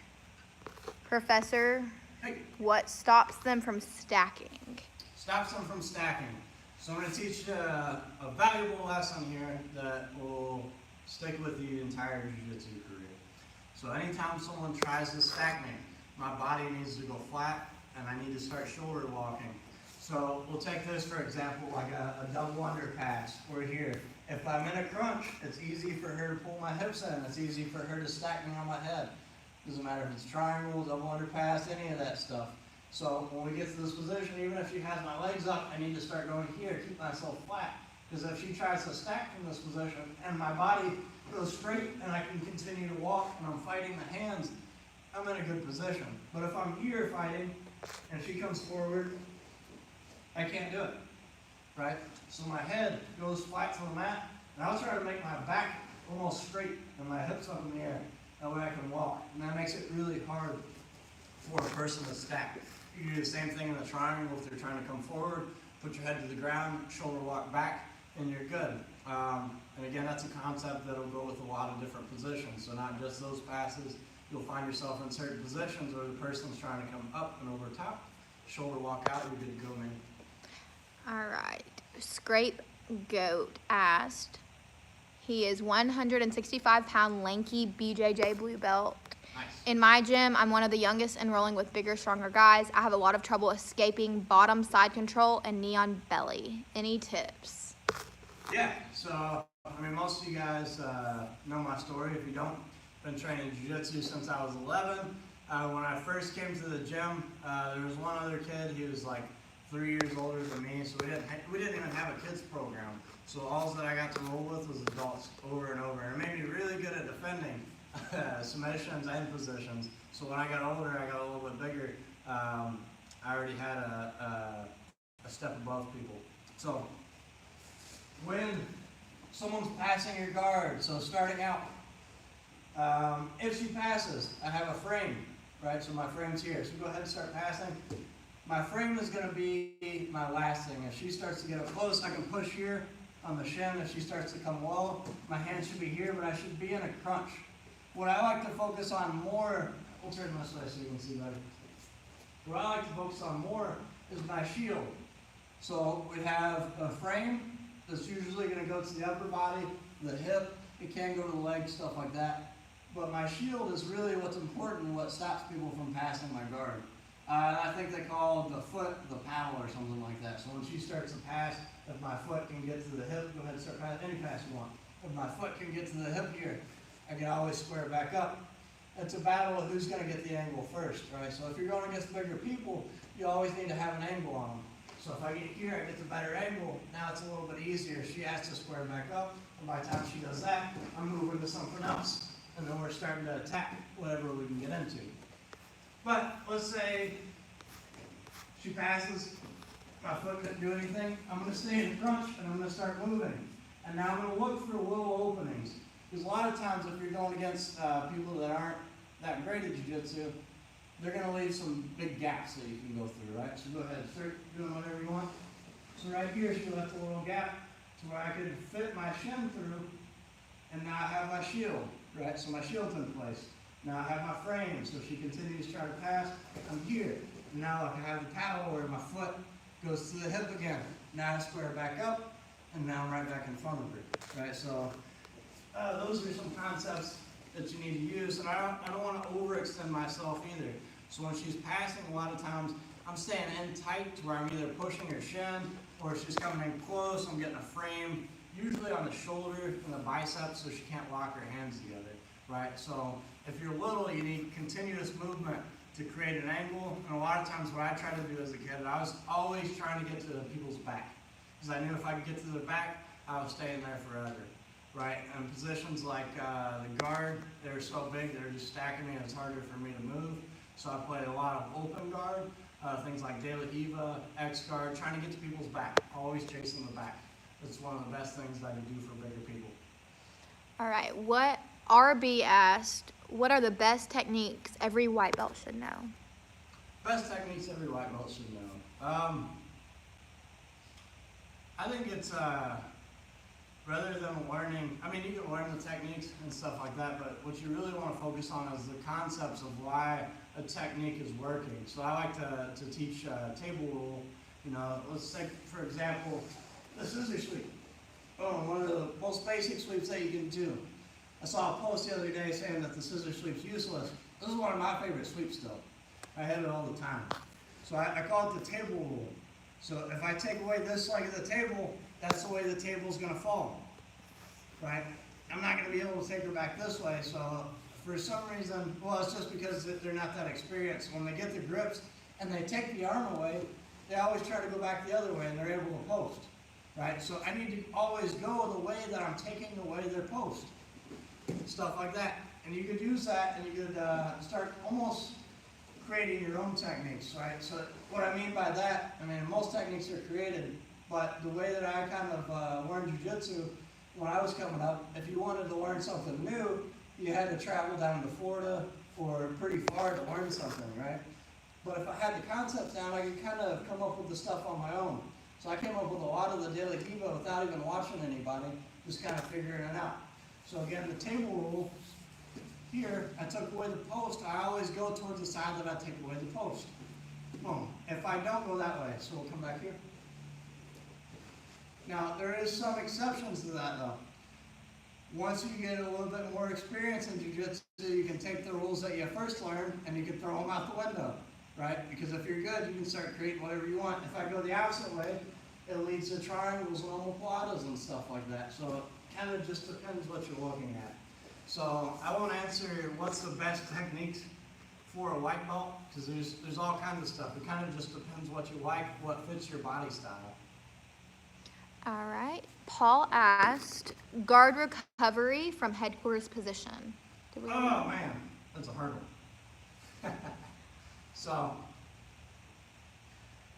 Professor, Hey, what stops them from stacking? stops them from stacking. So I'm going to teach you a valuable lesson here that will stick with you the entire jiu-jitsu career. So anytime someone tries to stack me, my body needs to go flat and I need to start shoulder walking. So we'll take this for example, like a double underpass. We're here. If I'm in a crunch, it's easy for her to pull my hips in. It's easy for her to stack me on my head. Doesn't matter if it's triangle, double underpass, any of that stuff. So when we get to this position, even if she has my legs up, I need to start going here, keep myself flat. Because if she tries to stack from this position and my body goes straight and I can continue to walk and I'm fighting the hands, I'm in a good position. But if I'm here fighting and she comes forward, I can't do it, right? So my head goes flat to the mat and I'll try to make my back almost straight and my hips up in the air. That way I can walk. And that makes it really hard for a person to stack. You can do the same thing in the triangle if they're trying to come forward, put your head to the ground, shoulder walk back, and you're good. And again, that's a concept that'll go with a lot of different positions. So not just those passes. You'll find yourself in certain positions where the person's trying to come up and over top, shoulder walk out, you're good to go, man. All right. Scrape Goat asked, he is 165-pound lanky BJJ blue belt. Nice. In my gym, I'm one of the youngest and rolling with bigger, stronger guys. I have a lot of trouble escaping bottom side control and knee on belly. Any tips? Yeah, so, I mean, most of you guys know my story. If you don't, been training jiu-jitsu since I was 11. When I first came to the gym, there was one other kid. He was like 3 years older than me, so we didn't even have a kids program. So all that I got to roll with was adults over and over. And it made me really good at defending submissions and positions. So when I got older, I got a little bit bigger. I already had a step above people. So when someone's passing your guard, so starting out, if she passes, I have a frame, right? So my frame's here. So go ahead and start passing. My frame is going to be my last thing. If she starts to get up close, I can push here on the shin. If she starts to come low, my hand should be here, but I should be in a crunch. What I like to focus on more, we'll turn this way so you can see better. What I like to focus on more is my shield. So we have a frame that's usually going to go to the upper body, the hip, it can go to the leg, stuff like that. But my shield is really what's important, what stops people from passing my guard. I think they call the foot the paddle or something like that. So when she starts to pass, if my foot can get to the hip, go ahead and start passing any pass you want. If my foot can get to the hip here, I can always square back up. It's a battle of who's going to get the angle first, right? So if you're going against bigger people, you always need to have an angle on them. So if I get here, I get the better angle. Now it's a little bit easier. She has to square back up, and by the time she does that, I'm moving to something else. And then we're starting to attack whatever we can get into. But let's say she passes, my foot couldn't do anything. I'm going to stay in crunch and I'm going to start moving. And now I'm going to look for little openings. Because a lot of times if you're going against people that aren't that graded jiu-jitsu, they're gonna leave some big gaps that you can go through, right? So go ahead, start doing whatever you want. So right here, she left a little gap to where I could fit my shin through, and now I have my shield, right? So my shield's in place. Now I have my frame, so she continues to try to pass. I'm here. Now I have the paddle where my foot goes to the hip again. Now I square back up, and now I'm right back in front of her, right? So those are some concepts that you need to use, and I don't want to overextend myself either. So when she's passing, a lot of times I'm staying in tight to where I'm either pushing her shin, or she's coming in close, I'm getting a frame, usually on the shoulder and the biceps, so she can't lock her hands together, right? So if you're little, you need continuous movement to create an angle, and a lot of times what I tried to do as a kid, I was always trying to get to people's back, because I knew if I could get to their back, I was staying there forever. Right, and positions like the guard, they're so big, they're just stacking me, and it's harder for me to move. So I played a lot of open guard, things like De La Hiva, X guard, trying to get to people's back, always chasing the back. It's one of the best things that I can do for bigger people. All right, what RB asked, what are the best techniques every white belt should know? Best techniques every white belt should know. I think it's rather than learning, I mean, you can learn the techniques and stuff like that, but what you really want to focus on is the concepts of why a technique is working. So I like to teach table rule. You know, let's take, for example, the scissor sweep. One of the most basic sweeps that you can do. I saw a post the other day saying that the scissor sweep's useless. This is one of my favorite sweeps still. I hit it all the time. So I call it the table rule. So if I take away this leg of the table, that's the way the table's going to fall, right? I'm not going to be able to take her back this way, so for some reason, well, it's just because they're not that experienced. When they get the grips and they take the arm away, they always try to go back the other way, and they're able to post, right? So I need to always go the way that I'm taking away their post, stuff like that. And you could use that, and you could start almost creating your own techniques, right? So what I mean by that, I mean, most techniques are created, but the way that I kind of learned jiu-jitsu when I was coming up, if you wanted to learn something new, you had to travel down to Florida or pretty far to learn something, right? But if I had the concepts down, I could kind of come up with the stuff on my own. So I came up with a lot of the De La Hiva without even watching anybody, just kind of figuring it out. So again, the table rule, here, I took away the post. I always go towards the side that I take away the post. Boom. If I don't go that way, so we'll come back here. Now, there is some exceptions to that, though. Once you get a little bit more experience in jiu-jitsu, you can take the rules that you first learned and you can throw them out the window, right? Because if you're good, you can start creating whatever you want. If I go the opposite way, it leads to triangles and omoplatas and stuff like that. So it kind of just depends what you're looking at. So I won't answer what's the best techniques for a white belt, because there's all kinds of stuff. It kind of just depends what you like, what fits your body style. All right. Paul asked, guard recovery from headquarters position. Oh man, that's a hard one. So,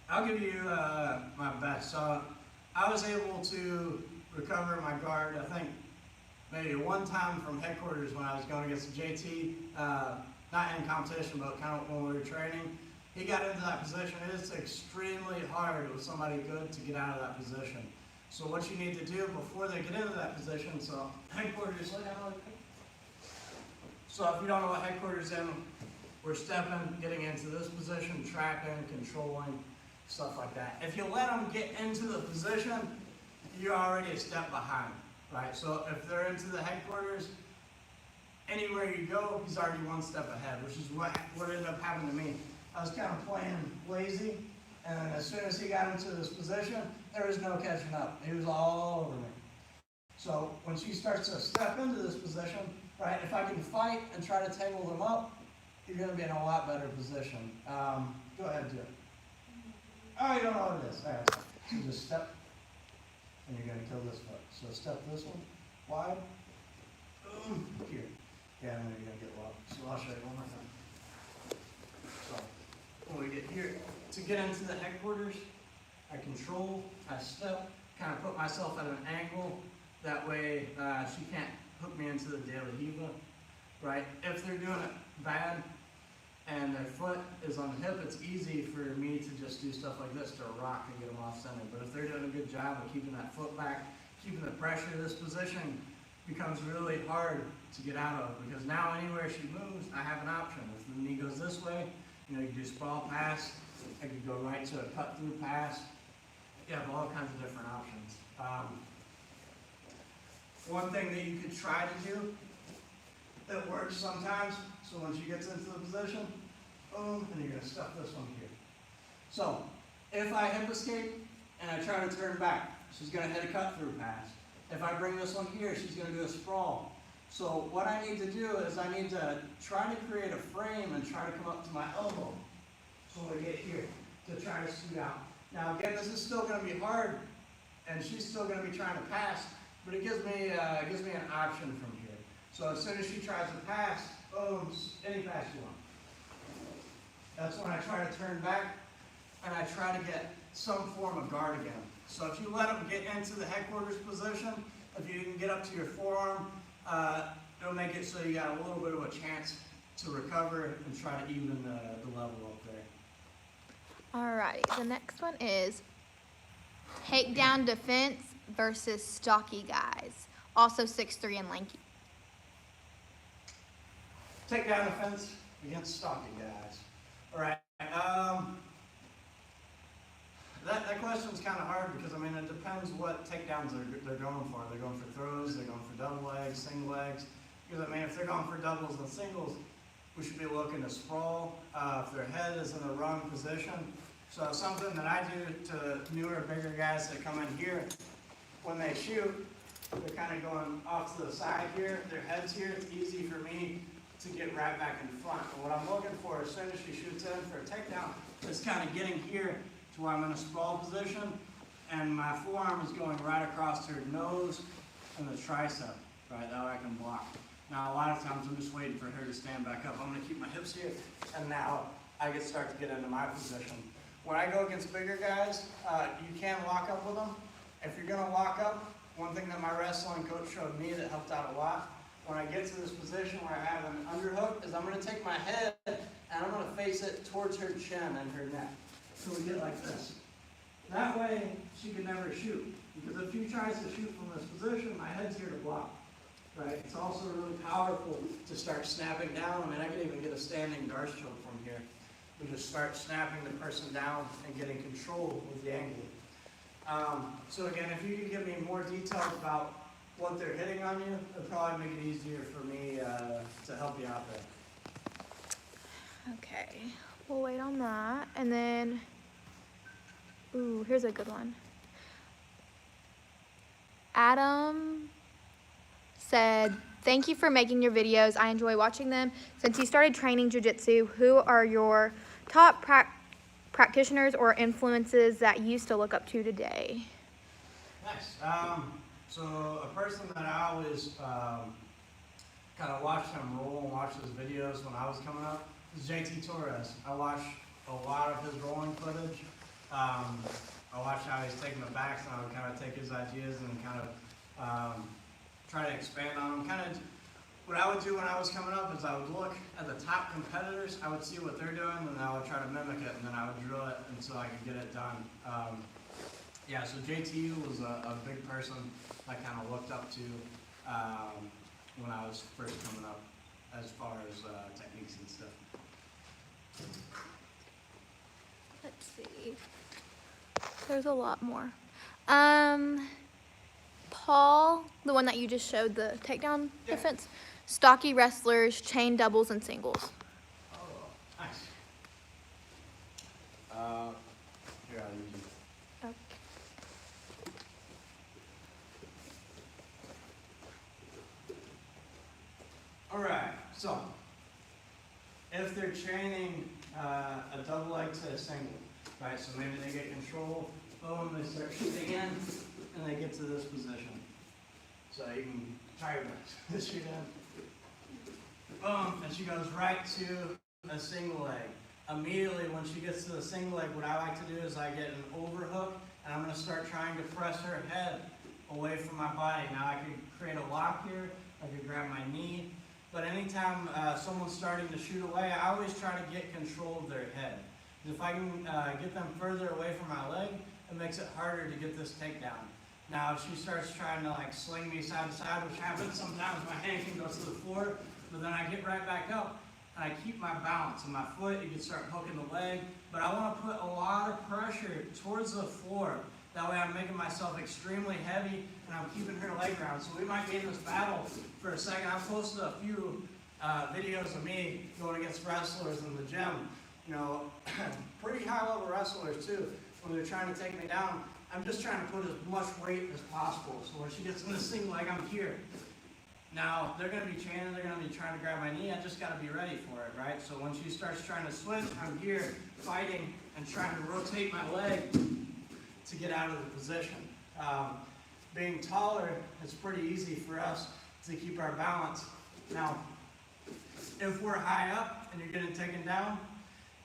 I'll give you my best. So, I was able to recover my guard, I think, maybe one time from headquarters when I was going against JT, not in competition, but kind of when we were training. He got into that position. It is extremely hard with somebody good to get out of that position. So what you need to do before they get into that position, so headquarters, so if you don't know what headquarters is, we're stepping, getting into this position, trapping, controlling, stuff like that. If you let them get into the position, you're already a step behind, right? So if they're into the headquarters, anywhere you go, he's already one step ahead, which is what ended up happening to me. I was kind of playing lazy, and as soon as he got into this position, there was no catching up. He was all over me. So when she starts to step into this position, right, if I can fight and try to tangle them up, you're going to be in a lot better position. Go ahead and do it. Oh, you don't know what it is. All right, so just step, and you're going to kill this foot. So step this one, wide, boom, here. Yeah, and then you're going to get low. So I'll show you one more time. So when we get here, to get into the headquarters, I control, I step, kind of put myself at an angle. That way she can't hook me into the De La Hiva, right? If they're doing it bad and their foot is on the hip, it's easy for me to just do stuff like this to a rock and get them off center. But if they're doing a good job of keeping that foot back, keeping the pressure, this position becomes really hard to get out of, because now anywhere she moves, I have an option. If the knee goes this way, you know, you can do sprawl pass, I could go right to a cut through pass. You have all kinds of different options. One thing that you could try to do that works sometimes, so when she gets into the position, boom, and you're gonna stuff this one here. So, if I hip escape and I try to turn back, she's gonna hit a cut through pass. If I bring this one here, she's gonna do a sprawl. So what I need to do is I need to try to create a frame and try to come up to my elbow. So when I get here, to try to scoot out. Now again, this is still gonna be hard, and she's still gonna be trying to pass, but it gives me an option from here. So as soon as she tries to pass, boom, any pass you want. That's when I try to turn back, and I try to get some form of guard again. So if you let them get into the headquarters position, if you can get up to your forearm, it'll make it so you got a little bit of a chance to recover and try to even the level up there. Alrighty, the next one is takedown defense versus stocky guys, also 6'3" and lanky. Takedown defense against stocky guys. All right. That question's kind of hard because, I mean, it depends what takedowns they're going for. They're going for throws, they're going for double legs, single legs. Because, I mean, if they're going for doubles and singles, we should be looking to sprawl. If their head is in the wrong position. So something that I do to newer, bigger guys that come in here, when they shoot, they're kind of going off to the side here. Their head's here. It's easy for me to get right back in front. And what I'm looking for as soon as she shoots in for a takedown is kind of getting here to where I'm in a sprawl position, and my forearm is going right across her nose and the tricep, right? That way I can block. Now a lot of times I'm just waiting for her to stand back up. I'm gonna keep my hips here, and now I can start to get into my position. When I go against bigger guys, you can lock up with them. If you're gonna lock up, one thing that my wrestling coach showed me that helped out a lot, when I get to this position where I have an underhook, is I'm gonna take my head and I'm gonna face it towards her chin and her neck. So we get like this. That way, she can never shoot. Because if she tries to shoot from this position, my head's here to block. Right? It's also really powerful to start snapping down. I mean, I could even get a standing Darce choke from here. We just start snapping the person down and getting control with the angle. So again, if you can give me more details about what they're hitting on you, it'll probably make it easier for me to help you out there. Okay, we'll wait on that. And then, ooh, here's a good one. Adam said, thank you for making your videos. I enjoy watching them. Since you started training jiu-jitsu, who are your top practitioners or influences that you still look up to today? Nice. So a person that I always kind of watched him roll and watch his videos when I was coming up is JT Torres. I watched a lot of his rolling footage. I watched how he's taking the backs, and I would kind of take his ideas and kind of try to expand on them. Kind of what I would do when I was coming up is I would look at the top competitors, I would see what they're doing, and I would try to mimic it, and then I would drill it until I could get it done. Yeah, so JT was a big person I kind of looked up to when I was first coming up as far as techniques and stuff. Let's see. There's a lot more. Paul, the one that you just showed, the takedown defense, stocky wrestlers, chain doubles, and singles. Oh, nice. Here, I'll use you. Okay. All right, so if they're chaining a double leg to a single, right? So maybe they get control, boom, they start shooting in, and they get to this position. So you can try your best to shoot in. Boom, and she goes right to a single leg. Immediately when she gets to the single leg, what I like to do is I get an overhook, and I'm going to start trying to press her head away from my body. Now I could create a lock here, I could grab my knee. But anytime someone's starting to shoot away, I always try to get control of their head. If I can get them further away from my leg, it makes it harder to get this takedown. Now, if she starts trying to like sling me side to side, which happens sometimes, my hand can go to the floor, but then I get right back up and I keep my balance. And my foot, you can start hooking the leg, but I want to put a lot of pressure towards the floor. That way I'm making myself extremely heavy and I'm keeping her leg down. So we might be in this battle for a second. I've posted a few videos of me going against wrestlers in the gym. You know, pretty high level wrestlers too. When they're trying to take me down, I'm just trying to put as much weight as possible. So when she gets in this single leg, I'm here. Now, they're going to be training, they're going to be trying to grab my knee. I just got to be ready for it, right? So when she starts trying to switch, I'm here fighting and trying to rotate my leg to get out of the position. Being taller, it's pretty easy for us to keep our balance. Now, if we're high up and you're getting taken down,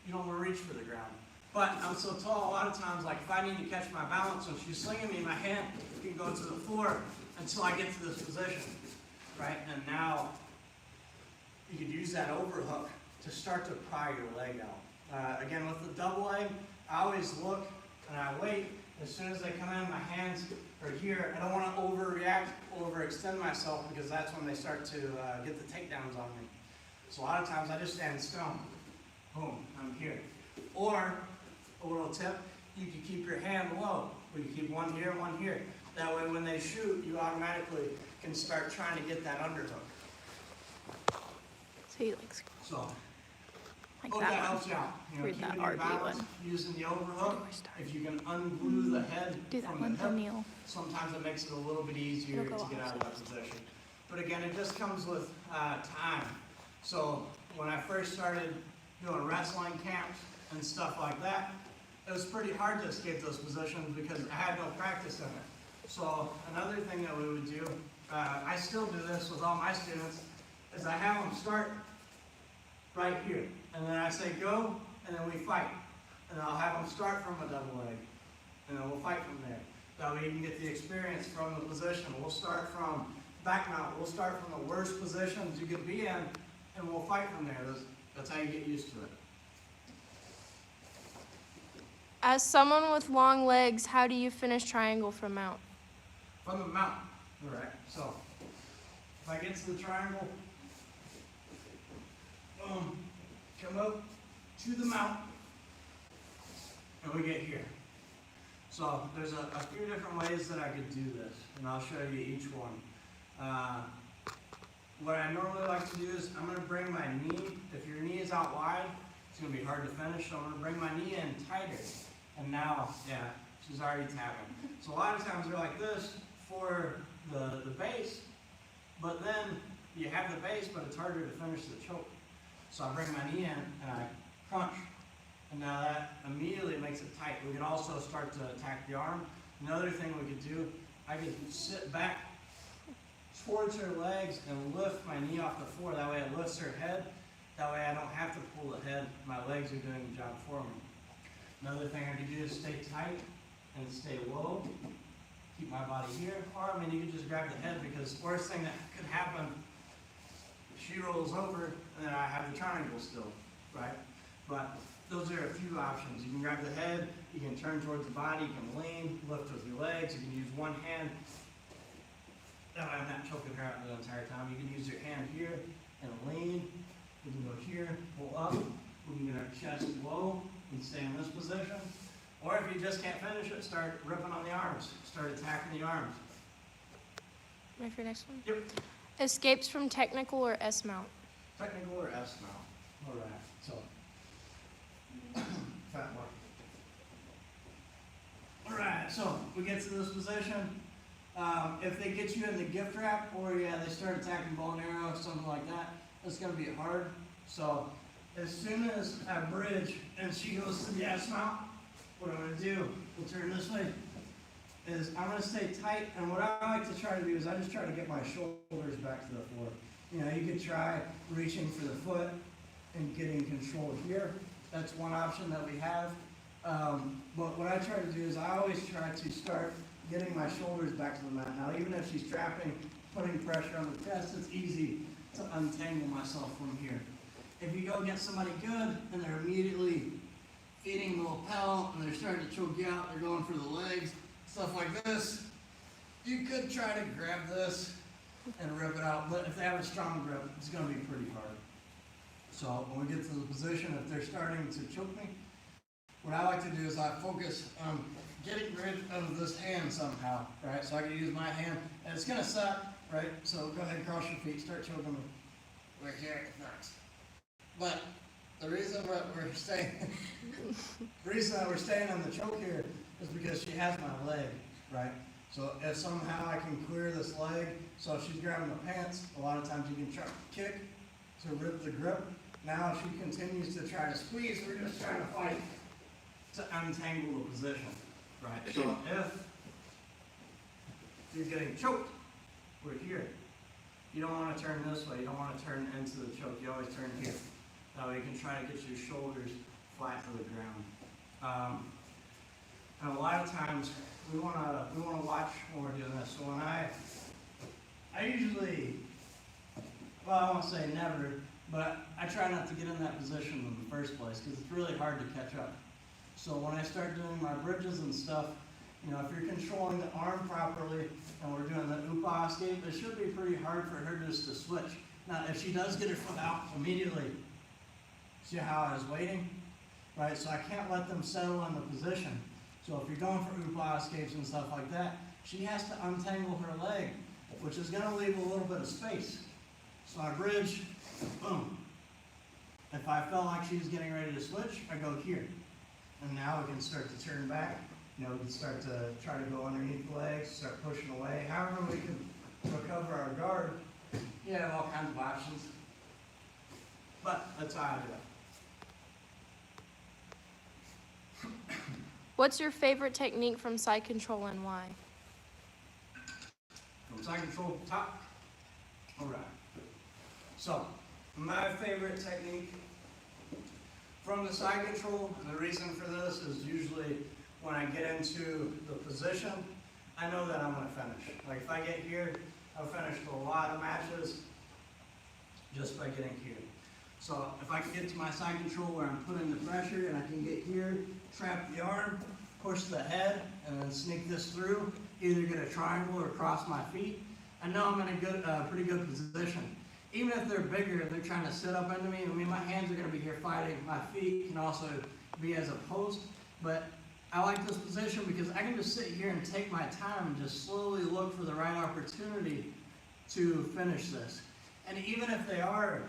you don't want to reach for the ground. But I'm so tall, a lot of times, like if I need to catch my balance and she's slinging me, my hand can go to the floor until I get to this position, right? And now you could use that overhook to start to pry your leg out. Again, with the double leg, I always look and I wait. As soon as they come in, my hands are here. I don't want to overreact, overextend myself, because that's when they start to get the takedowns on me. So a lot of times I just stand still. Boom, I'm here. Or, a little tip, you can keep your hand low. We can keep one here, one here. That way when they shoot, you automatically can start trying to get that underhook. So you like So, like hope that that one. helps you out. You know, Read keeping that your RB balance, one. using the overhook. Where start? If you can unglue the head Do that from one the for hip, Neil. sometimes it makes it a little bit easier It'll to go get out of that opposite. position. But again, it just comes with time. So when I first started doing wrestling camps and stuff like that, it was pretty hard to escape those positions because I had no practice in it. So another thing that we would do, I still do this with all my students, is I have them start right here. And then I say go, and then we fight. And I'll have them start from a double leg, and then we'll fight from there. That way you can get the experience from the position. We'll start from back mount. We'll start from the worst positions you could be in, and we'll fight from there. That's how you get used to it. As someone with long legs, how do you finish triangle from mount? From the mount. All right. So if I get to the triangle, boom, come up to the mount, and we get here. So there's a few different ways that I could do this, and I'll show you each one. What I normally like to do is I'm going to bring my knee, if your knee is out wide, it's going to be hard to finish, so I'm going to bring my knee in tighter. And now, yeah, she's already tapping. So a lot of times they're like this for the base, but then you have the base, but it's harder to finish the choke. So I bring my knee in and I crunch. And now that immediately makes it tight. We can also start to attack the arm. Another thing we could do, I could sit back towards her legs and lift my knee off the floor. That way it lifts her head. That way I don't have to pull the head. My legs are doing the job for me. Another thing I could do is stay tight and stay low. Keep my body here. Or, I mean, you can just grab the head, because the worst thing that could happen, she rolls over and then I have the triangle still, right? But those are a few options. You can grab the head, you can turn towards the body, you can lean, lift with your legs, you can use one hand. That way I'm not choking her out the entire time. You can use your hand here and lean. We can go here, pull up. We can get our chest low and stay in this position. Or if you just can't finish it, start ripping on the arms. Start attacking the arms. Ready for the next one? Yep. Escapes from technical or S mount? Technical or S mount. All right. So, fat one. All right. So we get to this position. If they get you in the gift wrap, or yeah, they start attacking bow and arrow, something like that, it's going to be hard. So as soon as I bridge and she goes to the S mount, what I'm going to do, we'll turn this way, is I'm going to stay tight. And what I like to try to do is I just try to get my shoulders back to the floor. You know, you could try reaching for the foot and getting control here. That's one option that we have. But what I try to do is I always try to start getting my shoulders back to the mat. Now, even if she's trapping, putting pressure on the chest, it's easy to untangle myself from here. If you go get somebody good and they're immediately feeding the lapel and they're starting to choke you out, they're going for the legs, stuff like this, you could try to grab this and rip it out, but if they have a strong grip, it's going to be pretty hard. So when we get to the position, if they're starting to choke me, what I like to do is I focus on getting rid of this hand somehow, right? So I can use my hand, and it's gonna suck, right? So go ahead and cross your feet, start choking me. Right here, it hurts. But the reason that we're staying, on the choke here is because she has my leg, right? So if somehow I can clear this leg, so if she's grabbing the pants, a lot of times you can try to kick to rip the grip. Now if she continues to try to squeeze, we're just trying to fight to untangle the position, right? So if you're getting choked, we're here. You don't want to turn this way. You don't want to turn into the choke. You always turn here. That way you can try to get your shoulders flat to the ground. And a lot of times we want to watch when we're doing this. So when I usually, well, I won't say never, but I try not to get in that position in the first place because it's really hard to catch up. So when I start doing my bridges and stuff, you know, if you're controlling the arm properly and we're doing the upa escape, it should be pretty hard for her just to switch. Now, if she does get her foot out immediately, see how I was waiting? Right, so I can't let them settle in the position. So if you're going for upa escapes and stuff like that, she has to untangle her leg, which is gonna leave a little bit of space. So I bridge, boom. If I felt like she was getting ready to switch, I go here. And now we can start to turn back. You know, we can start to try to go underneath the legs, start pushing away. However we can recover our guard. You have all kinds of options. But that's how I do it. What's your favorite technique from side control and why? From side control top. All right. So, my favorite technique from the side control, and the reason for this is usually when I get into the position, I know that I'm going to finish. Like if I get here, I've finished a lot of matches just by getting here. So if I can get to my side control where I'm putting the pressure and I can get here, trap the arm, push the head, and then sneak this through, either get a triangle or cross my feet, I know I'm in a pretty good position. Even if they're bigger, if they're trying to sit up into me, I mean, my hands are going to be here fighting. My feet can also be as a post. But I like this position because I can just sit here and take my time and just slowly look for the right opportunity to finish this. And even if they are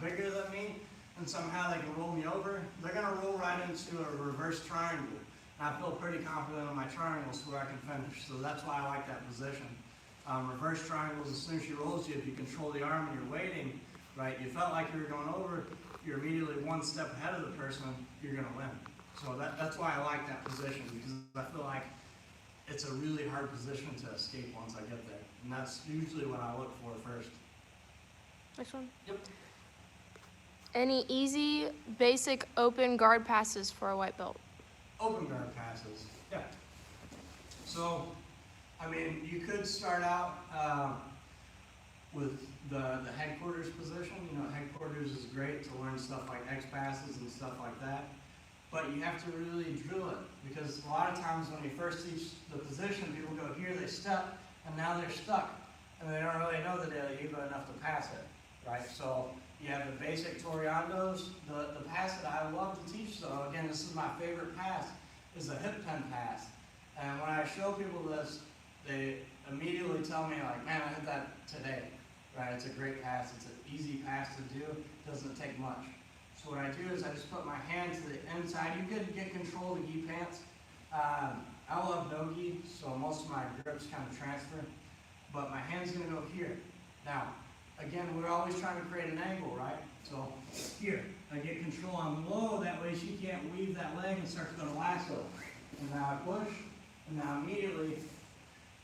bigger than me and somehow they can roll me over, they're going to roll right into a reverse triangle. And I feel pretty confident in my triangles where I can finish. So that's why I like that position. Reverse triangles, as soon as she rolls you, if you control the arm and you're waiting, right, you felt like you were going over, you're immediately one step ahead of the person, you're going to win. So that's why I like that position, because I feel like it's a really hard position to escape once I get there. And that's usually what I look for first. Next one. Yep. Any easy, basic, open guard passes for a white belt? Open guard passes, yeah. So, I mean, you could start out with the headquarters position. You know, headquarters is great to learn stuff like X passes and stuff like that. But you have to really drill it, because a lot of times when you first teach the position, people go here, they step, and now they're stuck. And they don't really know the De La Riva enough to pass it, right? So you have the basic Toreandos. The pass that I love to teach, though, again, this is my favorite pass, is the hip pin pass. And when I show people this, they immediately tell me, like, man, I hit that today, right? It's a great pass. It's an easy pass to do. It doesn't take much. So what I do is I just put my hand to the inside. You could get control of the gi pants. I love no gi, so most of my grips kind of transfer. But my hand's going to go here. Now, again, we're always trying to create an angle, right? So here, I get control on low. That way she can't weave that leg and start to go to lasso. And now I push, and now immediately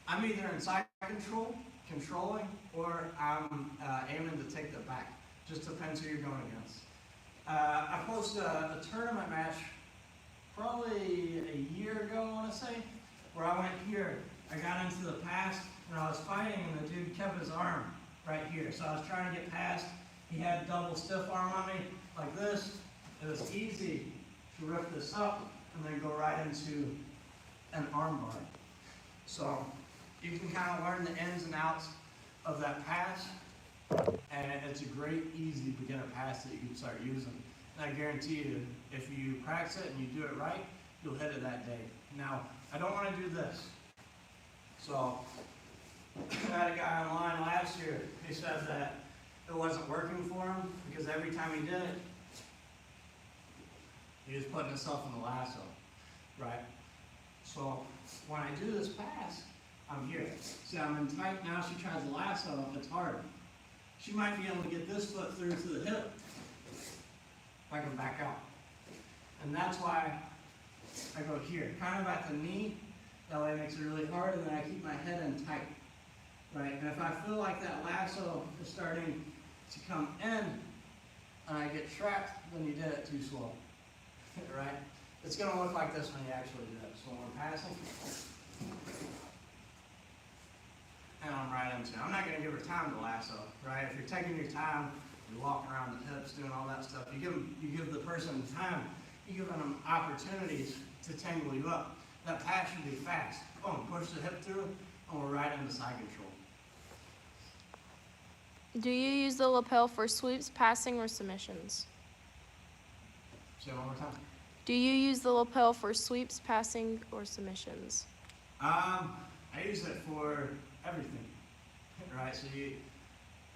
I'm either in side control, controlling, or I'm aiming to take the back. Just depends who you're going against. I posted a tournament match probably a year ago, I want to say, where I went here. I got into the pass, and I was fighting, and the dude kept his arm right here. So I was trying to get past, he had double stiff arm on me, like this. It was easy to rip this up and then go right into an arm bar. So you can kind of learn the ins and outs of that pass, and it's a great, easy beginner pass that you can start using. And I guarantee you, if you practice it and you do it right, you'll hit it that day. Now, I don't want to do this. So, I had a guy online last year, he said that it wasn't working for him because every time he did it, he was putting himself in the lasso, right? So, when I do this pass, I'm here. See, I'm in tight now, she tries the lasso, it's hard. She might be able to get this foot through to the hip if I can back out. And that's why I go here, kind of at the knee, that way it makes it really hard, and then I keep my head in tight, right? And if I feel like that lasso is starting to come in, and I get trapped, then you did it too slow, right? It's gonna look like this when you actually do it. So when we're passing, and I'm right into it. I'm not gonna give her time to lasso, right? If you're taking your time, you're walking around the hips, doing all that stuff, you give the person time, you give them opportunities to tangle you up. That pass should be fast. Boom, push the hip through, and we're right into side control. Do you use the lapel for sweeps, passing, or submissions? Say it one more time. Do you use the lapel for sweeps, passing, or submissions? I use it for everything, right? So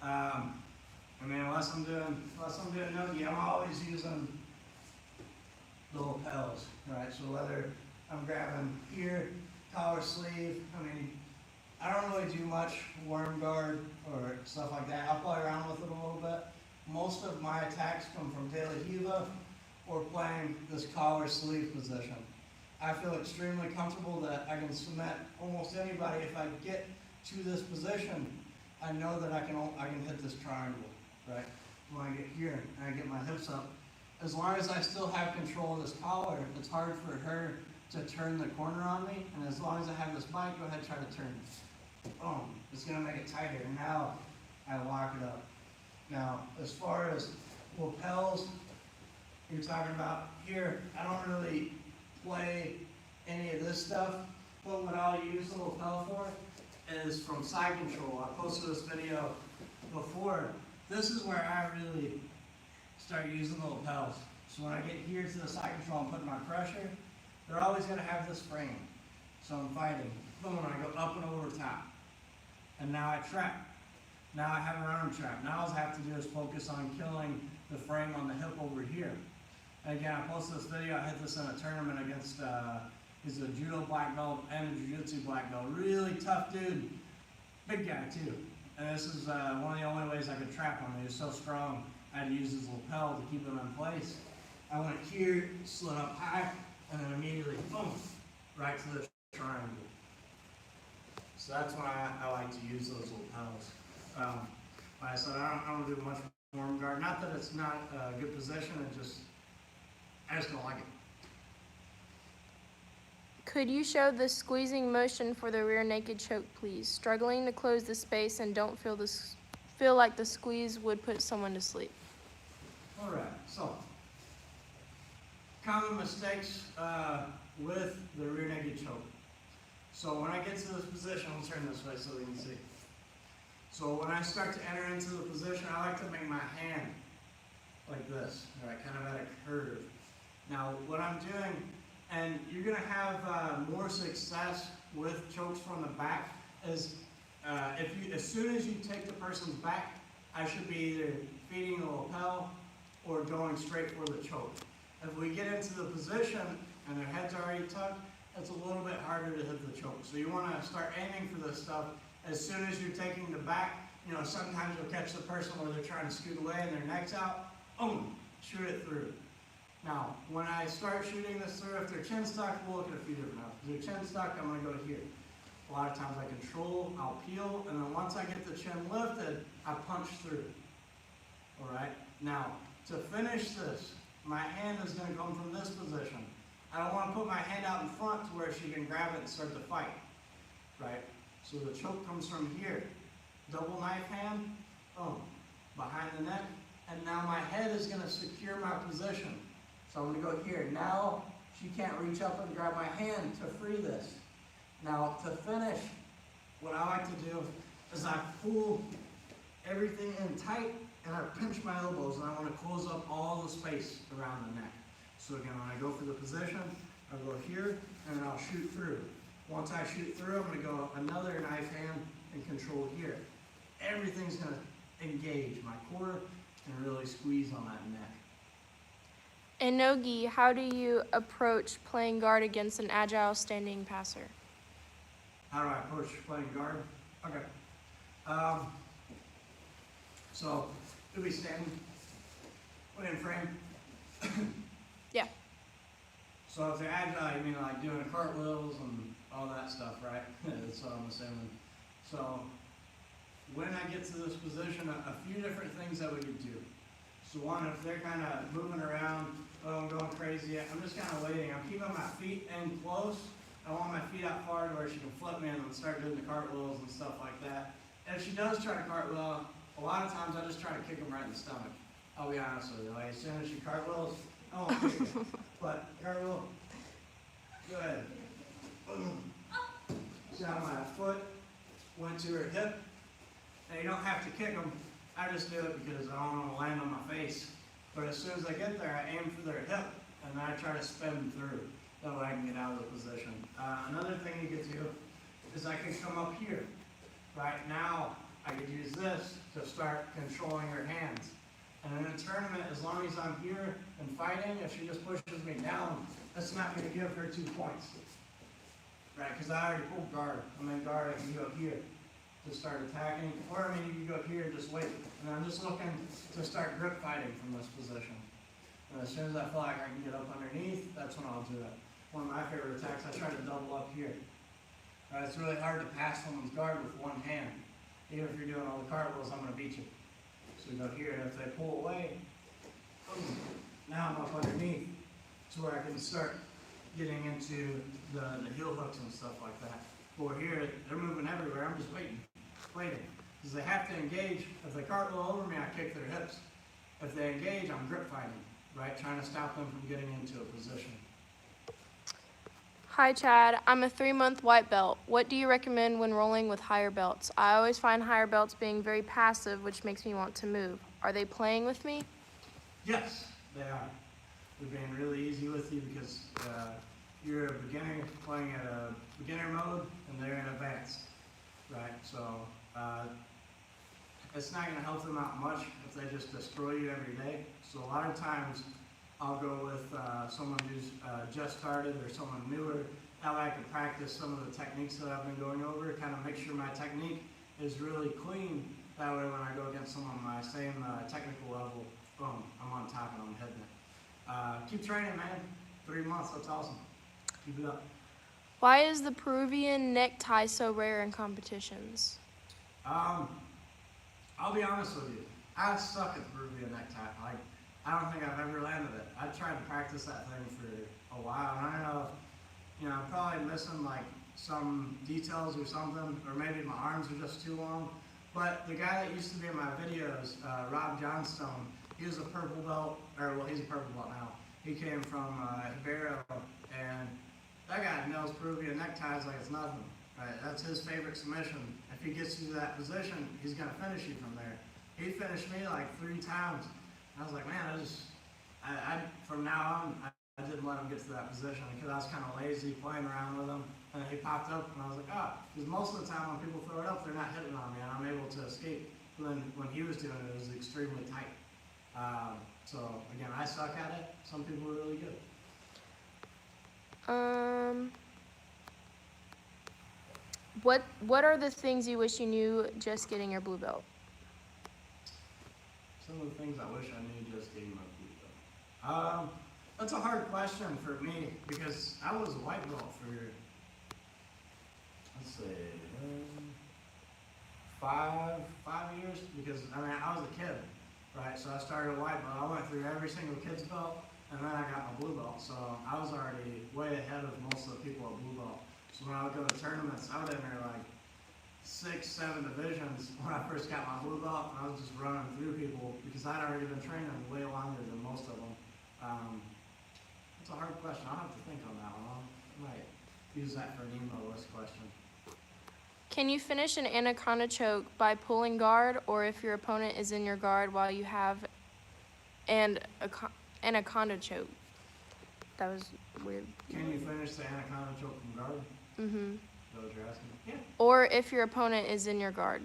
I mean, unless I'm doing no-gi, I'm always using the lapels, right? So whether I'm grabbing here, collar sleeve, I mean, I don't really do much worm guard or stuff like that. I'll play around with it a little bit. Most of my attacks come from De La Hiva or playing this collar sleeve position. I feel extremely comfortable that I can submit almost anybody. If I get to this position, I know that I can hit this triangle, right? When I get here and I get my hips up, as long as I still have control of this collar, it's hard for her to turn the corner on me. And as long as I have this bike, go ahead and try to turn it. Boom, it's gonna make it tighter. And now I lock it up. Now, as far as lapels, you're talking about here, I don't really play any of this stuff, but what I'll use the lapel for is from side control. I posted this video before. This is where I really start using the lapels. So when I get here to the side control and put my pressure, they're always gonna have this frame. So I'm fighting. Boom, and I go up and over top. And now I trap. Now I have an arm trap. Now all I have to do is focus on killing the frame on the hip over here. And again, I posted this video, I hit this in a tournament against, he's a judo black belt and a jiu-jitsu black belt. Really tough dude, big guy too. And this is one of the only ways I could trap him. He was so strong, I had to use his lapel to keep him in place. I went here, slid up high, and then immediately, boom, right to the triangle. So that's why I like to use those lapels. Like I said, I don't do much worm guard. Not that it's not a good position, I just don't like it. Could you show the squeezing motion for the rear naked choke, please? Struggling to close the space and don't feel like the squeeze would put someone to sleep. All right, so common mistakes with the rear naked choke. So when I get to this position, I'll turn this way so we can see. So when I start to enter into the position, I like to make my hand like this, right, kind of at a curve. Now what I'm doing, and you're gonna have more success with chokes from the back, is as soon as you take the person's back, I should be either feeding the lapel or going straight for the choke. If we get into the position and their head's already tucked, it's a little bit harder to hit the choke. So you want to start aiming for this stuff as soon as you're taking the back. You know, sometimes you'll catch the person where they're trying to scoot away and their neck's out. Boom, shoot it through. Now, when I start shooting this through, if they're chin stuck, we'll look at a few different options. If they're chin stuck, I'm going to go here. A lot of times I control, I'll peel, and then once I get the chin lifted, I punch through. All right? Now, to finish this, my hand is going to come from this position. I don't want to put my hand out in front to where she can grab it and start to fight, right? So the choke comes from here. Double knife hand, boom, behind the neck, and now my head is gonna secure my position. So I'm gonna go here. Now she can't reach up and grab my hand to free this. Now to finish, what I like to do is I pull everything in tight and I pinch my elbows and I want to close up all the space around the neck. So again, when I go for the position, I'll go here and then I'll shoot through. Once I shoot through, I'm going to go another knife hand and control here. Everything's going to engage my core and really squeeze on that neck. And no-gi, how do you approach playing guard against an agile standing passer? How do I approach playing guard? Okay. So, you'll be standing, put in frame. Yeah. So if they're agile, you mean like doing cartwheels and all that stuff, right? That's what I'm assuming. So, when I get to this position, a few different things that we could do. So one, if they're kind of moving around, oh, I'm going crazy, I'm just kind of waiting. I'm keeping my feet in close. I want my feet out far to where she can flip me and start doing the cartwheels and stuff like that. If she does try to cartwheel, a lot of times I just try to kick them right in the stomach. I'll be honest with you. Like, as soon as she cartwheels, I won't kick her. But cartwheel, go ahead. Boom. See how my foot went to her hip? Now you don't have to kick them. I just do it because I don't want to land on my face. But as soon as I get there, I aim for their hip and then I try to spin through. That way I can get out of the position. Another thing you could do is I can come up here. Right now, I could use this to start controlling her hands. And in a tournament, as long as I'm here and fighting, if she just pushes me down, that's not going to give her 2 points. Right, because I already pulled guard. I'm in guard, I can go here to start attacking. Or, I mean, you can go here and just wait. And I'm just looking to start grip fighting from this position. And as soon as I feel like I can get up underneath, that's when I'll do it. One of my favorite attacks, I try to double up here. It's really hard to pass someone's guard with one hand. Even if you're doing all the cartwheels, I'm going to beat you. So we go here, and if they pull away, boom, now I'm up underneath to where I can start getting into the heel hooks and stuff like that. Over here, they're moving everywhere. I'm just waiting. Because they have to engage. If they cartwheel over me, I kick their hips. If they engage, I'm grip fighting, right? Trying to stop them from getting into a position. Hi Chad, I'm a 3-month white belt. What do you recommend when rolling with higher belts? I always find higher belts being very passive, which makes me want to move. Are they playing with me? Yes, they are. We're being really easy with you because you're a beginner playing at a beginner mode and they're in advanced, right? So it's not going to help them out much if they just destroy you every day. So a lot of times I'll go with someone who's just started or someone newer. That way I can practice some of the techniques that I've been going over, kind of make sure my technique is really clean. That way when I go against someone my same technical level, boom, I'm on top and I'm hitting it. Keep training, man. 3 months, that's awesome. Keep it up. Why is the Peruvian necktie so rare in competitions? I'll be honest with you. I suck at the Peruvian necktie. Like, I don't think I've ever landed it. I tried to practice that thing for a while, and I don't know if, I'm probably missing like some details or something, or maybe my arms are just too long. But the guy that used to be in my videos, Rob Johnstone, he was a purple belt, or well, he's a purple belt now. He came from Ibero, and that guy nails Peruvian neckties like it's nothing. Right? That's his favorite submission. If he gets you to that position, he's gonna finish you from there. He finished me like 3 times. I was like, man, from now on, I didn't let him get to that position because I was kind of lazy playing around with him. And he popped up, and I was like, oh, because most of the time when people throw it up, they're not hitting on me, and I'm able to escape. But then when he was doing it, it was extremely tight. So again, I suck at it. Some people are really good. What are the things you wish you knew just getting your blue belt? Some of the things I wish I knew just getting my blue belt. That's a hard question for me because I was a white belt for, let's see, 5 years, because I was a kid, right? So I started a white belt. I went through every single kid's belt, and then I got my blue belt. So I was already way ahead of most of the people at blue belt. So when I would go to tournaments, I would enter like 6, 7 divisions when I first got my blue belt, and I was just running through people because I'd already been training way longer than most of them. It's a hard question. I'll have to think on that one. I might use that for an email list question. Can you finish an anaconda choke by pulling guard, or if your opponent is in your guard while you have anaconda choke? That was weird. Can you finish the anaconda choke from guard? Mm-hmm. Is that what you're asking? Yeah. Or if your opponent is in your guard.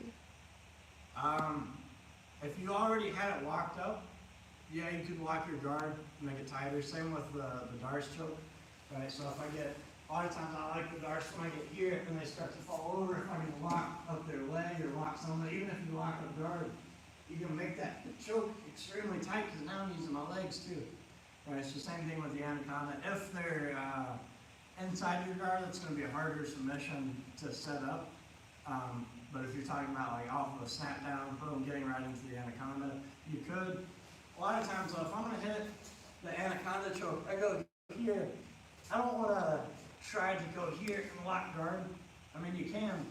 If you already had it locked up, yeah, you could lock your guard, make it tighter. Same with the Darce choke, right? So if I get, a lot of times I like the Darce when I get here and they start to fall over. If I can lock up their leg or lock somebody, even if you lock up guard, you can make that choke extremely tight because now I'm using my legs too, right? So same thing with the anaconda. If they're inside your guard, that's going to be a harder submission to set up. But if you're talking about like off of a snap down, boom, getting right into the anaconda, you could. A lot of times, though, if I'm going to hit the anaconda choke, I go here. I don't want to try to go here and lock guard. I mean, you can,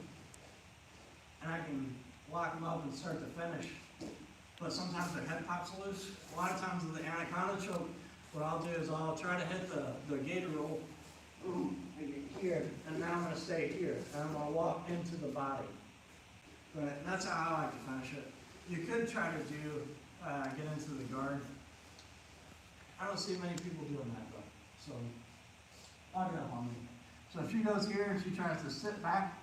and I can lock them up and start to finish. But sometimes their head pops loose. A lot of times with the anaconda choke, what I'll do is I'll try to hit the gator roll. Boom, I get here, and now I'm going to stay here, and I'm going to walk into the body. Right, and that's how I like to finish it. You could try to do, get into the guard. I don't see many people doing that though, so I'll get up on me. So if she goes here and she tries to sit back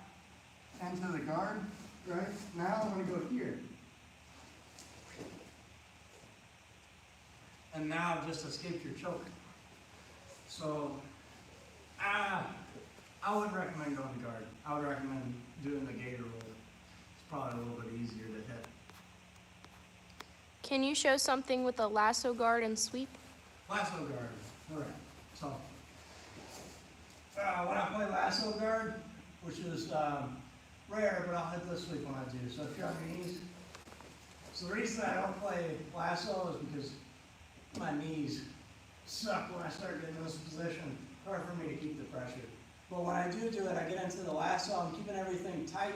into the guard, right, now I'm going to go here. And now I've just escaped your choke. So, I would recommend going to guard. I would recommend doing the gator roll. It's probably a little bit easier to hit. Can you show something with a lasso guard and sweep? Lasso guard. All right. So, when I play lasso guard, which is rare, but I'll hit this sweep when I do. So if you're on your knees. So the reason I don't play lasso is because my knees suck when I start getting in this position. Hard for me to keep the pressure. But when I do it, I get into the lasso. I'm keeping everything tight.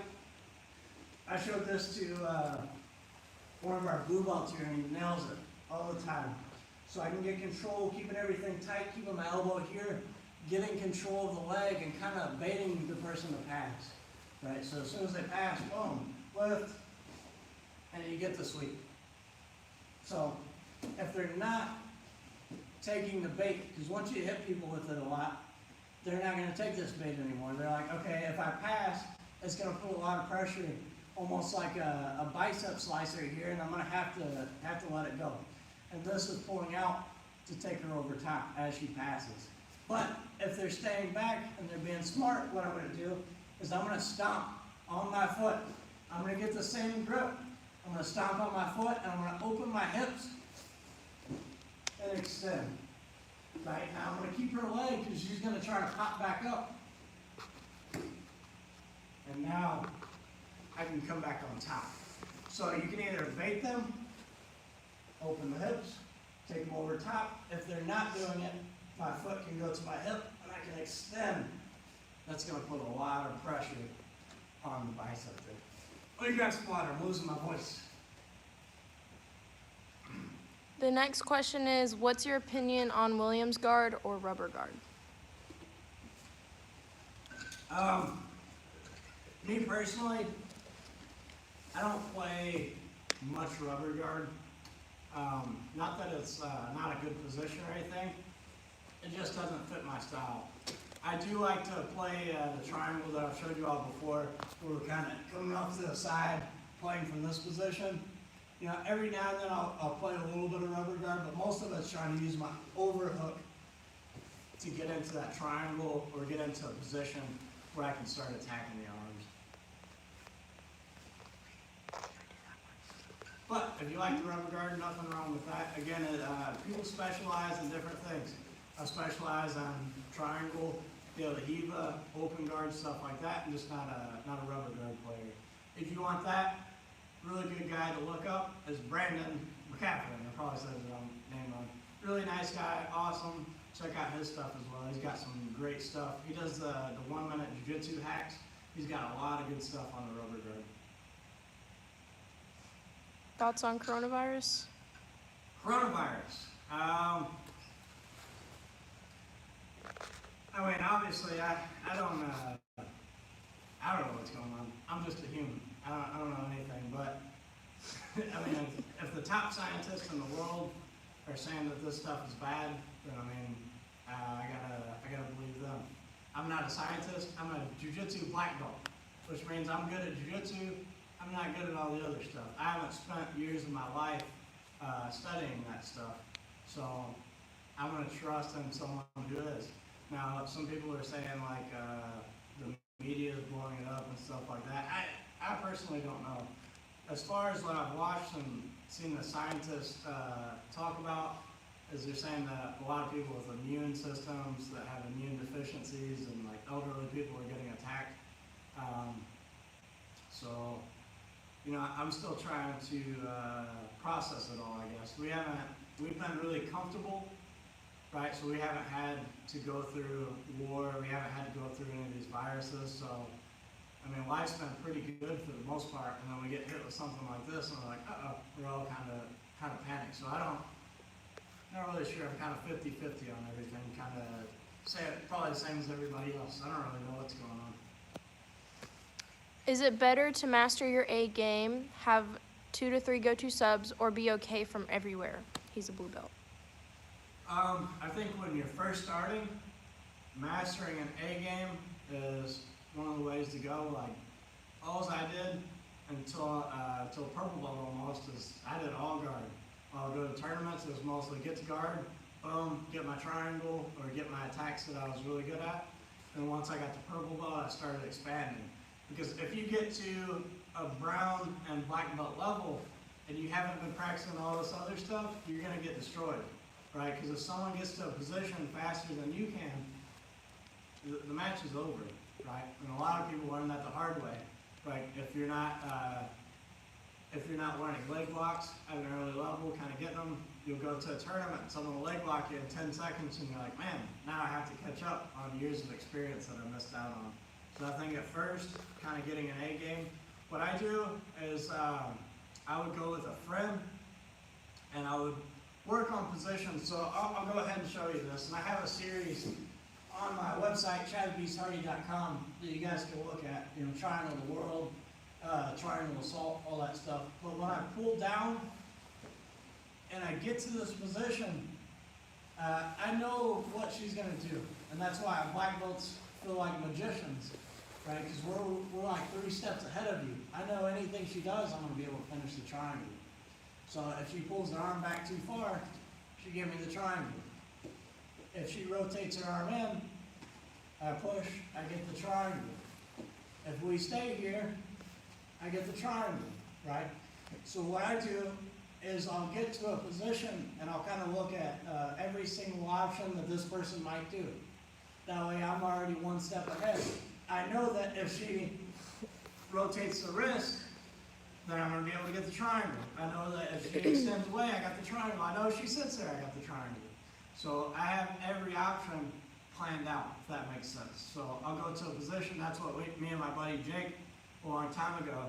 I showed this to one of our blue belts here, and he nails it all the time. So I can get control, keeping everything tight, keeping my elbow here, getting control of the leg, and kind of baiting the person to pass. Right. So as soon as they pass, boom, lift, and you get the sweep. So if they're not taking the bait, because once you hit people with it a lot, they're not going to take this bait anymore. They're like, okay, if I pass, it's going to put a lot of pressure, almost like a bicep slicer here, and I'm going to have to let it go. And this is pulling out to take her over top as she passes. But if they're staying back and they're being smart, what I'm going to do is I'm going to stomp on my foot. I'm going to get the same grip. I'm going to stomp on my foot, and I'm going to open my hips and extend. Right, now I'm going to keep her leg because she's going to try to pop back up. And now I can come back on top. So you can either bait them, open the hips, take them over top. If they're not doing it, my foot can go to my hip and I can extend. That's going to put a lot of pressure on the bicep there. Let me grab some water. I'm losing my voice. The next question is, what's your opinion on Williams guard or rubber guard? Me personally, I don't play much rubber guard. Not that it's not a good position or anything. It just doesn't fit my style. I do like to play the triangle that I've showed you all before, where we're kind of coming off to the side, playing from this position. You know, every now and then I'll play a little bit of rubber guard, but most of it's trying to use my overhook to get into that triangle or get into a position where I can start attacking the arms. But if you like the rubber guard, nothing wrong with that. Again, people specialize in different things. I specialize on triangle, the Hiva, open guard, stuff like that, and just not a rubber guard player. If you want that, really good guy to look up is Brandon McCaffrey. I probably said his wrong name wrong. Really nice guy, awesome. Check out his stuff as well. He's got some great stuff. He does the 1 minute jiu-jitsu hacks. He's got a lot of good stuff on the rubber guard. Thoughts on coronavirus? Coronavirus. I mean, obviously, I don't know what's going on. I'm just a human. I don't know anything, but I mean, if the top scientists in the world are saying that this stuff is bad, then I mean, I gotta believe them. I'm not a scientist. I'm a jiu-jitsu black belt, which means I'm good at jiu-jitsu. I'm not good at all the other stuff. I haven't spent years of my life studying that stuff, so I'm gonna trust in someone who is. Now, some people are saying like the media is blowing it up and stuff like that. I personally don't know. As far as what I've watched and seen the scientists talk about, is they're saying that a lot of people with immune systems that have immune deficiencies and like elderly people are getting attacked. So, you know, I'm still trying to process it all, I guess. We've been really comfortable, right? So we haven't had to go through war, we haven't had to go through any of these viruses, so, I mean, life's been pretty good for the most part, and then we get hit with something like this, and we're like, uh-oh, we're all kind of panicked. So not really sure, I'm kind of 50-50 on everything, kind of say it probably the same as everybody else. I don't really know what's going on. Is it better to master your A game, have 2 to 3 go-to subs, or be okay from everywhere? He's a blue belt. I think when you're first starting, mastering an A game is one of the ways to go. Like, all I did until purple belt almost is I did all guard. I'll go to tournaments, it was mostly get to guard, boom, get my triangle, or get my attacks that I was really good at. And once I got to purple belt, I started expanding. Because if you get to a brown and black belt level, and you haven't been practicing all this other stuff, you're gonna get destroyed, right? Because if someone gets to a position faster than you can, the match is over, right? And a lot of people learn that the hard way, right? If you're not learning leg blocks at an early level, kind of getting them, you'll go to a tournament and someone will leg block you in 10 seconds and you're like, man, now I have to catch up on years of experience that I missed out on. So I think at first, kind of getting an A game, what I do is I would go with a friend and I would work on positions. So I'll go ahead and show you this. And I have a series on my website, chadbeasthardy.com, that you guys can look at, you know, Triangle of the World, Triangle Assault, all that stuff. But when I pull down and I get to this position, I know what she's going to do. And that's why black belts feel like magicians, right? Because we're like 3 steps ahead of you. I know anything she does, I'm going to be able to finish the triangle. So if she pulls her arm back too far, she give me the triangle. If she rotates her arm in, I push, I get the triangle. If we stay here, I get the triangle, right? So what I do is I'll get to a position and I'll kind of look at every single option that this person might do. That way I'm already 1 step ahead. I know that if she rotates the wrist, then I'm going to be able to get the triangle. I know that if she extends away, I got the triangle. I know if she sits there, I got the triangle. So I have every option planned out, if that makes sense. So I'll go to a position, that's what me and my buddy Jake, a long time ago,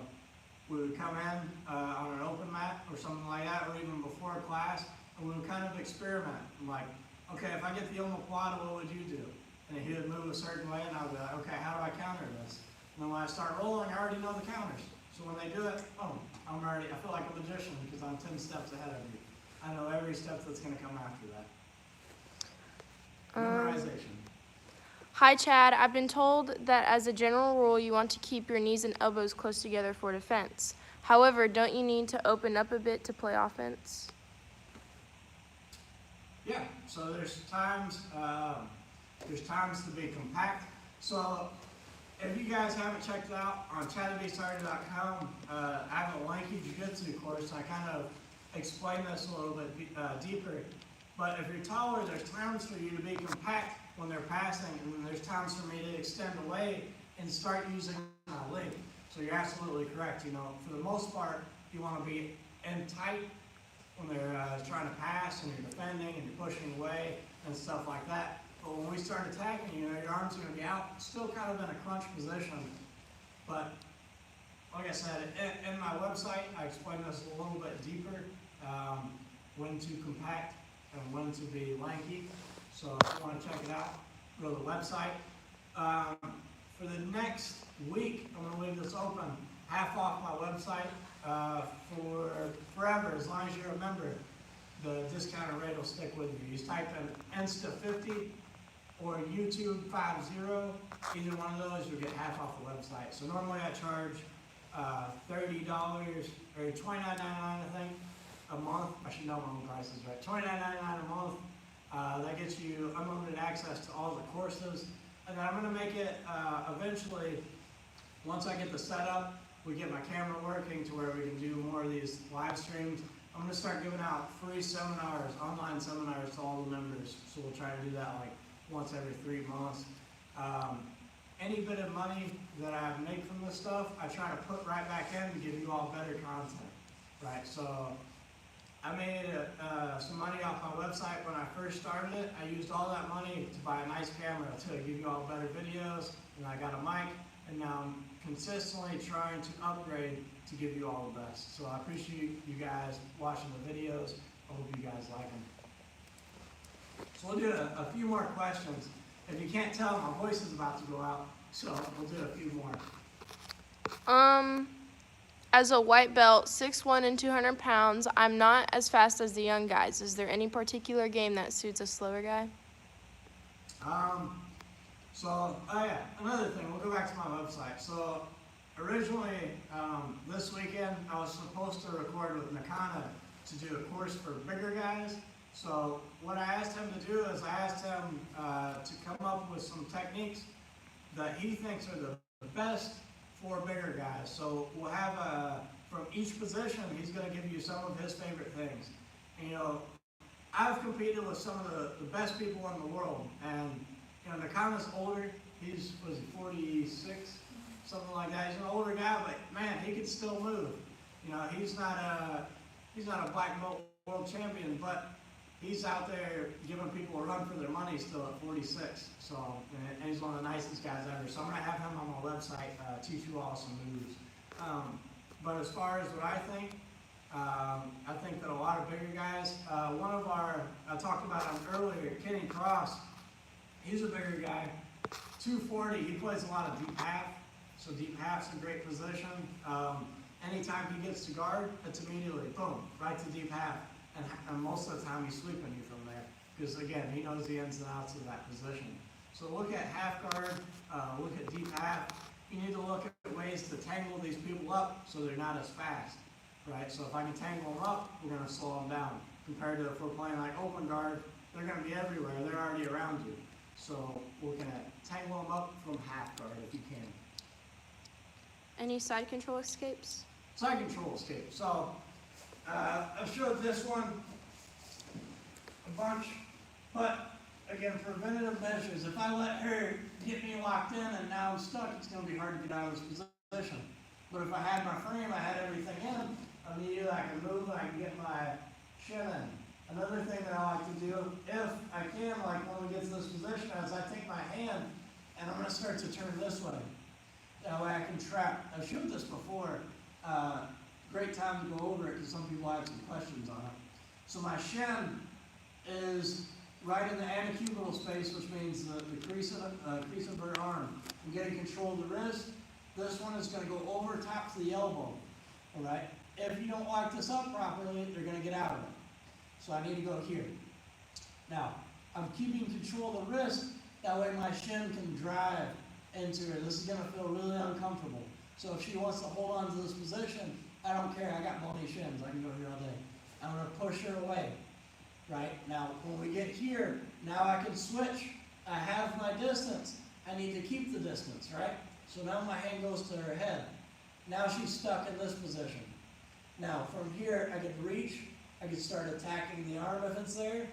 we would come in on an open mat or something like that, or even before class, and we would kind of experiment. I'm like, okay, if I get the omoplata, what would you do? And he would move a certain way, and I would be like, okay, how do I counter this? And then when I start rolling, I already know the counters. So when they do it, boom, I feel like a magician because I'm 10 steps ahead of you. I know every step that's going to come after that. Memorization. Hi, Chad. I've been told that as a general rule, you want to keep your knees and elbows close together for defense. However, don't you need to open up a bit to play offense? Yeah, so there's times to be compact. So if you guys haven't checked it out on chadbeasthardy.com, I have a lanky jiu-jitsu course. I kind of explain this a little bit deeper. But if you're taller, there's times for you to be compact when they're passing, and then there's times for me to extend away and start using my leg. So you're absolutely correct. You know, for the most part, you want to be in tight when they're trying to pass and you're defending and you're pushing away and stuff like that. But when we start attacking, you know, your arms are going to be out, still kind of in a crunch position. But like I said, in my website, I explain this a little bit deeper, when to compact and when to be lanky. So if you want to check it out, go to the website. For the next week, I'm going to leave this open, half off my website, for forever, as long as you're a member. The discounted rate will stick with you. You just type in Insta50 or YouTube 50, either one of those, you'll get half off the website. So normally I charge $30 or $29.99, I think, a month. I should know my own prices, right? $29.99 a month. That gets you unlimited access to all the courses. And then I'm going to make it eventually, once I get the setup, we get my camera working to where we can do more of these live streams. I'm going to start giving out free seminars, online seminars to all the members. So we'll try to do that like once every 3 months. Any bit of money that I make from this stuff, I try to put right back in to give you all better content, right? So I made some money off my website when I first started it. I used all that money to buy a nice camera to give you all better videos, and I got a mic, and now I'm consistently trying to upgrade to give you all the best. So I appreciate you guys watching the videos. I hope you guys like them. So we'll do a few more questions. If you can't tell, my voice is about to go out, so we'll do a few more. As a white belt, 6'1" and 200 pounds, I'm not as fast as the young guys. Is there any particular game that suits a slower guy? Oh yeah, another thing, we'll go back to my website. So originally, this weekend, I was supposed to record with Nakana to do a course for bigger guys. So what I asked him to do is I asked him to come up with some techniques that he thinks are the best for bigger guys. So we'll have from each position, he's going to give you some of his favorite things. And, you know, I've competed with some of the best people in the world, and you know, Nakana's older. Was he 46, something like that. He's an older guy, but man, he can still move. You know, he's not a black belt world champion, but he's out there giving people a run for their money still at 46. So, and he's one of the nicest guys ever. So I'm gonna have him on my website teach you all some moves. But as far as what I think that a lot of bigger guys, I talked about him earlier, Kenny Cross, he's a bigger guy, 240, he plays a lot of deep half, so deep half's a great position. Anytime he gets to guard, it's immediately, boom, right to deep half, and most of the time he's sweeping you from there, because again, he knows the ins and outs of that position. So look at half guard, look at deep half. You need to look at ways to tangle these people up so they're not as fast, right? So if I can tangle them up, we're going to slow them down. Compared to if we're playing like open guard, they're going to be everywhere. They're already around you. So we're going to tangle them up from half guard if you can. Any side control escapes? Side control escape. So I've showed this one a bunch, but again, preventative measures. If I let her get me locked in and now I'm stuck, it's going to be hard to get out of this position. But if I had my frame, I had everything in, immediately I can move and I can get my shin in. Another thing that I like to do, if I can, like when we get to this position, is I take my hand and I'm going to start to turn this way. That way I can trap. I've showed this before. Great time to go over it because some people have some questions on it. So my shin is right in the antecubital space, which means the crease of her arm. I'm getting control of the wrist. This one is going to go over top to the elbow. All right. If you don't lock this up properly, they're going to get out of it. So I need to go here. Now, I'm keeping control of the wrist. That way my shin can drive into her. This is going to feel really uncomfortable. So if she wants to hold on to this position, I don't care. I got bony shins. I can go here all day. I'm going to push her away. Right? Now, when we get here, now I can switch. I have my distance. I need to keep the distance, right? So now my hand goes to her head. Now she's stuck in this position. Now, from here, I could reach. I could start attacking the arm if it's there.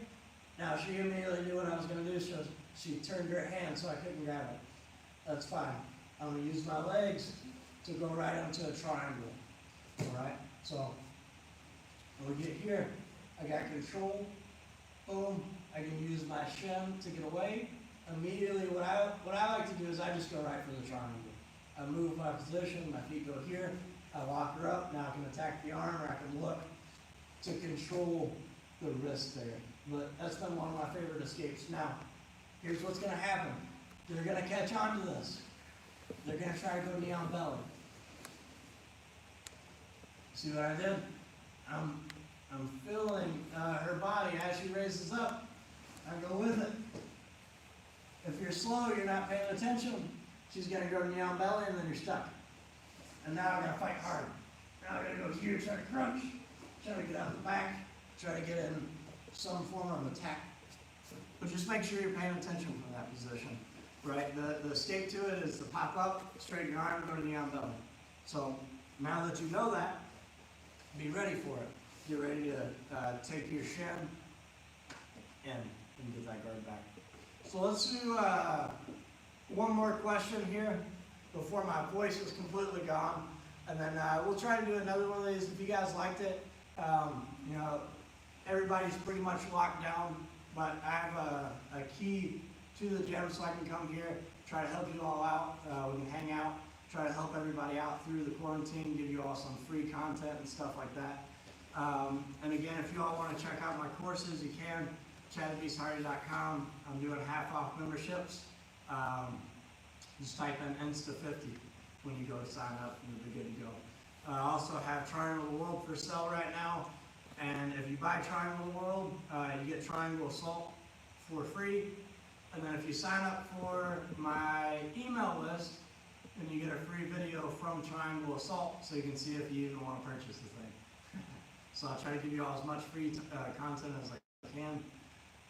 Now, she immediately knew what I was going to do, so she turned her hand so I couldn't grab it. That's fine. I'm going to use my legs to go right onto a triangle. All right? So, when we get here, I got control. Boom. I can use my shin to get away. Immediately, what I like to do is I just go right for the triangle. I move my position, my feet go here, I lock her up, now I can attack the arm, or I can look to control the wrist there. But that's been one of my favorite escapes. Now, here's what's gonna happen. They're gonna catch on to this. They're gonna try to go knee on belly. See what I did? I'm feeling her body as she raises up. I go with it. If you're slow, you're not paying attention, she's gonna go knee on belly and then you're stuck. And now I gotta fight hard. Now I gotta go here, try to crunch, try to get out the back, try to get in some form of attack. But just make sure you're paying attention from that position, right? The escape to it is to pop up, straighten your arm, go to knee on belly. So now that you know that, be ready for it. Get ready to take your shin in and get that guard back. So let's do one more question here before my voice is completely gone. And then we'll try to do another one of these. If you guys liked it, you know, everybody's pretty much locked down, but I have a key to the gym so I can come here, try to help you all out. We can hang out, try to help everybody out through the quarantine, give you all some free content and stuff like that. And again, if you all want to check out my courses, you can. ChadBeastHardy.com. I'm doing half-off memberships. Just type in Insta50 when you go to sign up and you'll be good to go. I also have Triangle World for sale right now. And if you buy Triangle World, you get Triangle Assault for free. And then if you sign up for my email list, then you get a free video from Triangle Assault so you can see if you even want to purchase the thing. So I'll try to give you all as much free content as I can.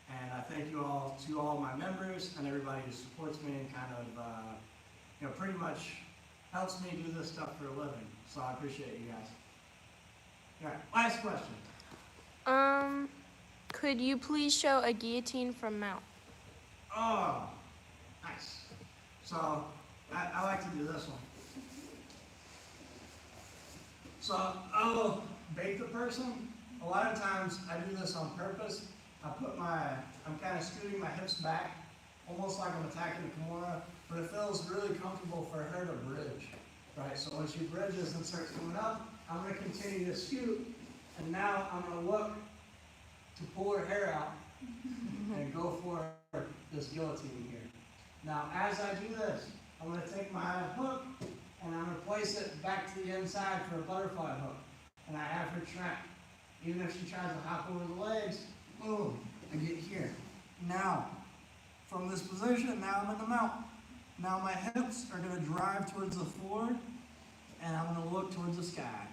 And I thank you all to all my members and everybody who supports me and kind of, you know, pretty much helps me do this stuff for a living. So I appreciate you guys. All right, last question. Could you please show a guillotine from mount? Oh, nice. So I like to do this one. So I'll bait the person. A lot of times I do this on purpose. I'm kind of scooting my hips back, almost like I'm attacking the Kimura, but it feels really comfortable for her to bridge, right? So when she bridges and starts coming up, I'm going to continue to scoot, and now I'm going to look to pull her hair out and go for this guillotine here. Now, as I do this, I'm going to take my hook and I'm going to place it back to the inside for a butterfly hook, and I have her trapped. Even if she tries to hop over the legs, boom, I get here. Now, from this position, now I'm in the mount. Now my hips are going to drive towards the floor, and I'm going to look towards the sky.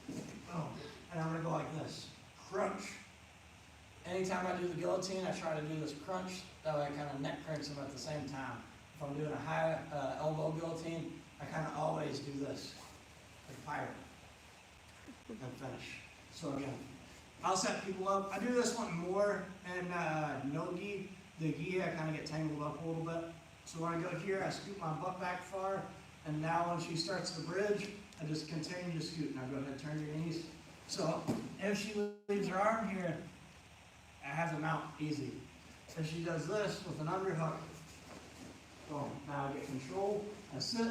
Boom. And I'm going to go like this. Crunch. Anytime I do the guillotine, I try to do this crunch. That way I kind of neck cranks them at the same time. If I'm doing a high elbow guillotine, I kind of always do this, like a pirate, and finish. So again, I'll set people up. I do this one more in no gi. The gi, I kind of get tangled up a little bit. So when I go here, I scoot my butt back far, and now when she starts to bridge, I just continue to scoot. Now go ahead, turn your knees. So if she leaves her arm here, I have the mount easy. If she does this with an underhook, boom, now I get control, I sit,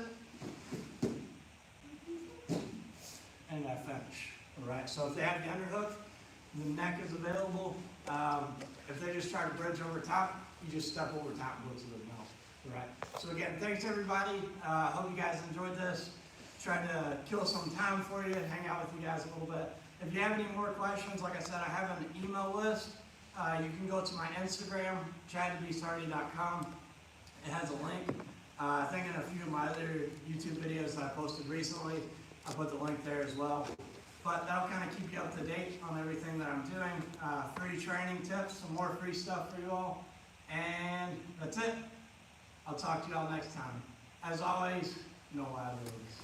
and I finish. All right, so if they have the underhook, the neck is available. If they just try to bridge over top, you just step over top and go to the mouth. All right, so again, thanks everybody. Hope you guys enjoyed this. Tried to kill some time for you and hang out with you guys a little bit. If you have any more questions, like I said, I have an email list. You can go to my Instagram, ChadBeastHardy.com. It has a link. I think in a few of my other YouTube videos that I posted recently, I put the link there as well. But that'll kind of keep you up to date on everything that I'm doing. Free training tips, some more free stuff for you all. And that's it. I'll talk to you all next time. As always, no liabilities.